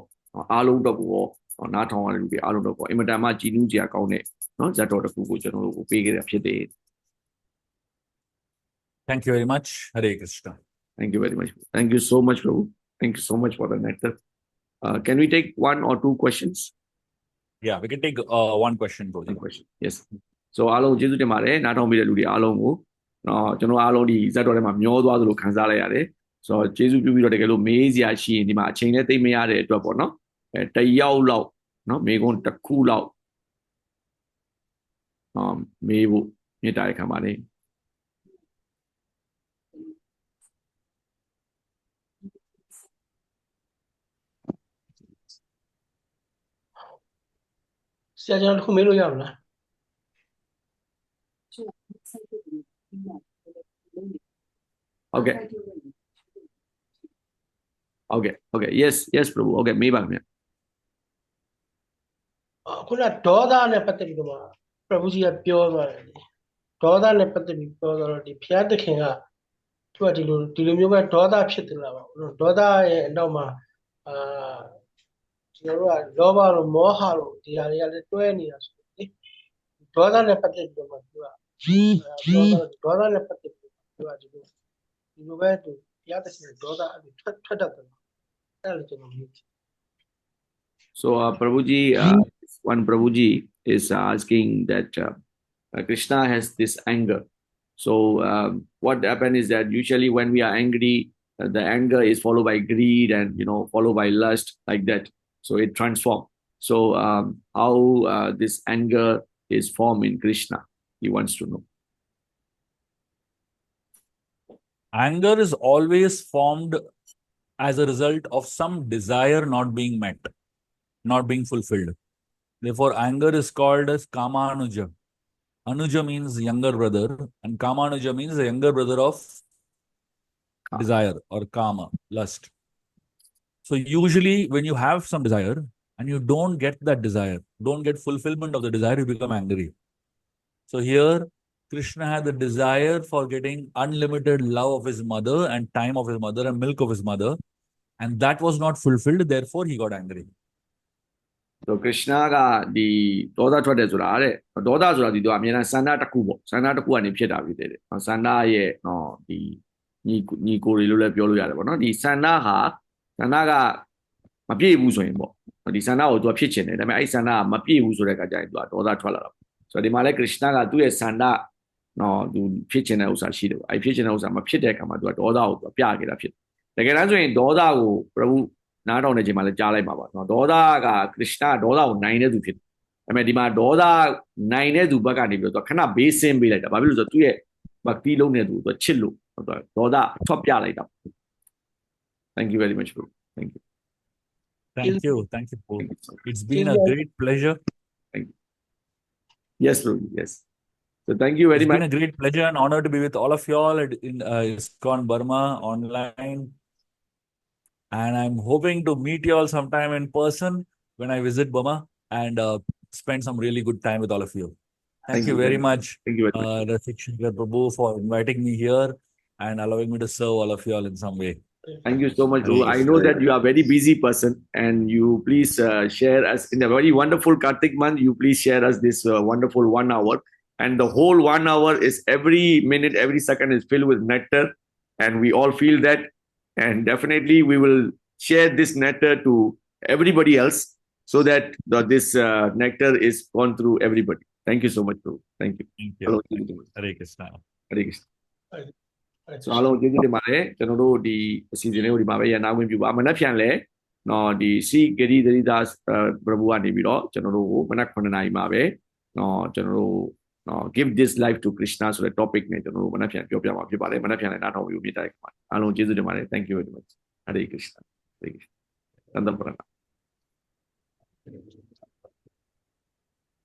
အားလုံးတော့ကိုနားထောင်ရတဲ့လူတွေအားလုံးတော့ပေါ့အင်မတန်မှကြည်နူးစရာကောင်းတဲ့နော်ဇတ်တော်တစ်ခုကိုကျွန်တော်တို့ကိုပေးခဲ့တာဖြစ်တယ် Thank you very much. Hare Krishna. Thank you very much. Thank you so much, Prabhu. Thank you so much for the nectar. Can we take one or two questions? Yeah, we can take one question. One question. Yes. So အားလုံးကျေးဇူးတင်ပါတယ်နားထောင်ပေးတဲ့လူတွေအားလုံးကိုကျွန်တော်အားလုံးဒီဇတ်တော်ထဲမှာမျောသွားသလိုခံစားလိုက်ရတယ်ဆိုတော့ကျေးဇူးပြုပြီးတော့တကယ်လို့မေးစရာရှိရင်ဒီမှာအချိန်နဲ့သိမရတဲ့အတွက်ပေါ့နော်တယောက်လောက်နော်မေးခွန်းတစ်ခုလောက်မေးဖို့မြစ်တာရခံပါလေဆရာကျွန်တော်တစ်ခုမေးလို့ရမလား Okay. Yes Prabhu. Okay မေးပါခင်ဗျခုနဒေါသနဲ့ပတ်သက်ပြီးတော့ပရဗုကြီးကပြောသွားတယ်ဒေါသနဲ့ပတ်သက်ပြီးပြောတော့ဒီဘုရားသခင်ကသူကဒီလိုမျိုးပဲဒေါသဖြစ်တယ်လားပါဒေါသရဲ့အနောက်မှာကျွန်တော်တို့ကလောဘတို့မောဟတို့ဒီဟာတွေကလည်းတွဲနေတာဆိုလေဒေါသနဲ့ပတ်သက်ပြီးတော့သူကဒေါသနဲ့ပတ်သက်ပြီးသူကဒီလိုပဲသူဘုရားသခင်ဒေါသအထွက်တတ်တယ်အဲ့လိုကျွန်တော်မြင် So Prabhuji one Prabhuji is asking that Krishna has this anger so what happened is that usually when we are angry the anger is followed by greed and followed by lust like that so it transforms so how this anger is formed in Krishna he wants to know Anger is always formed as a result of some desire not being met, not being fulfilled. Therefore, anger is called as Kamanuja. Anuja means younger brother, and Kamanuja means the younger brother of desire or kama, lust. So usually when you have some desire and you don't get that desire, don't get fulfillment of the desire, you become angry. So here Krishna had the desire for getting unlimited love of his mother and time of his mother and milk of his mother, and that was not fulfilled, therefore he got angry. So Krishna ကဒီဒေါသထွက်တယ်ဆိုတာတဲ့ဒေါသဆိုတာဒီတော့အမြဲတမ်းဆန္ဒတစ်ခုပေါ့ဆန္ဒတစ်ခုကနေဖြစ်တာဖြစ်တယ်ဆန္ဒရဲ့ဒီညီကိုတွေလို့လည်းပြောလို့ရတယ်ပေါ့နော်ဒီဆန္ဒကမပြည့်ဘူးဆိုရင်ပေါ့ဒီဆန္ဒကိုသူကဖြစ်ချင်တယ်ဒါပေမဲ့အဲ့ဆန္ဒကမပြည့်ဘူးဆိုတဲ့အခါကျရင်သူကဒေါသထွက်လာတာဆိုတော့ဒီမှာလဲ Krishna ကသူ့ရဲ့ဆန္ဒသူဖြစ်ချင်တဲ့ဥစ္စာရှိတယ်ပေါ့အဲ့ဖြစ်ချင်တဲ့ဥစ္စာမဖြစ်တဲ့အခါမှာသူကဒေါသကိုသူပြခဲ့တာဖြစ်တယ်တကယ်တမ်းဆိုရင်ဒေါသကို Prabhu နားထောင်နေချိန်မှာလည်းကြားလိုက်ပါပါဒေါသက Krishna ဒေါသကိုနိုင်တဲ့သူဖြစ်တယ်ဒါပေမဲ့ဒီမှာဒေါသနိုင်တဲ့သူဘက်ကနေပြီးတော့ခဏဘေးဆင်းပေးလိုက်တာဘာဖြစ်လို့ဆိုတော့သူ့ရဲ့ bhakti လုံးတဲ့သူသူချစ်လို့ဒေါသထွက်ပြလိုက်တာ Thank you very much bro thank you Thank you. Thank you, Paul. It's been a Yeah. great pleasure. Thank you. Yes, bro. Yes. So thank you very It's much. been a great pleasure and honor to be with all of you all in ISKCON Burma online. And I'm hoping to meet you all sometime in person when I visit Burma and spend some really good time with all of you. Thank you very much, Thank you very much. Rasik Shankar Prabhu, for inviting me here and allowing me to serve all of you all in some way. Thank you so much, bro. Hare I Krishna. know that you are a very busy person, and you please share us in a very wonderful Kartik month. You please share us this wonderful 1 hour, and the whole 1 hour is every minute, every second is filled with nectar, and we all feel that, and definitely we will share this nectar to everybody else, so that this nectar is gone through everybody. Thank you so much, bro. Thank you. Thank you. Hello. Hare Krishna. Hare Krishna. So အားလုံးကျေးဇူးတင်ပါတယ်ကျွန်တော်တို့ဒီအစီအစဉ်လေးကိုဒီမှာပဲရန်နာဝင်ပြပါမနက်ဖြန်လဲဒီစီဂရီသရီသာပရဘူကနေပြီးတော့ကျွန်တော်တို့ကိုမနက်9:00 နာရီမှာပဲကျွန်တော်တို့give this life to Krishna ဆိုတဲ့ topic နဲ့ကျွန်တော်တို့မနက်ဖြန်ပြောပြမှာဖြစ်ပါတယ်မနက်ဖြန်လည်းနားထောင်ပြီးမြတ်တိုက်ပါအားလုံးကျေးဇူးတင်ပါတယ် thank you very much Hare Krishna Hare Krishna သံဃာပရဏ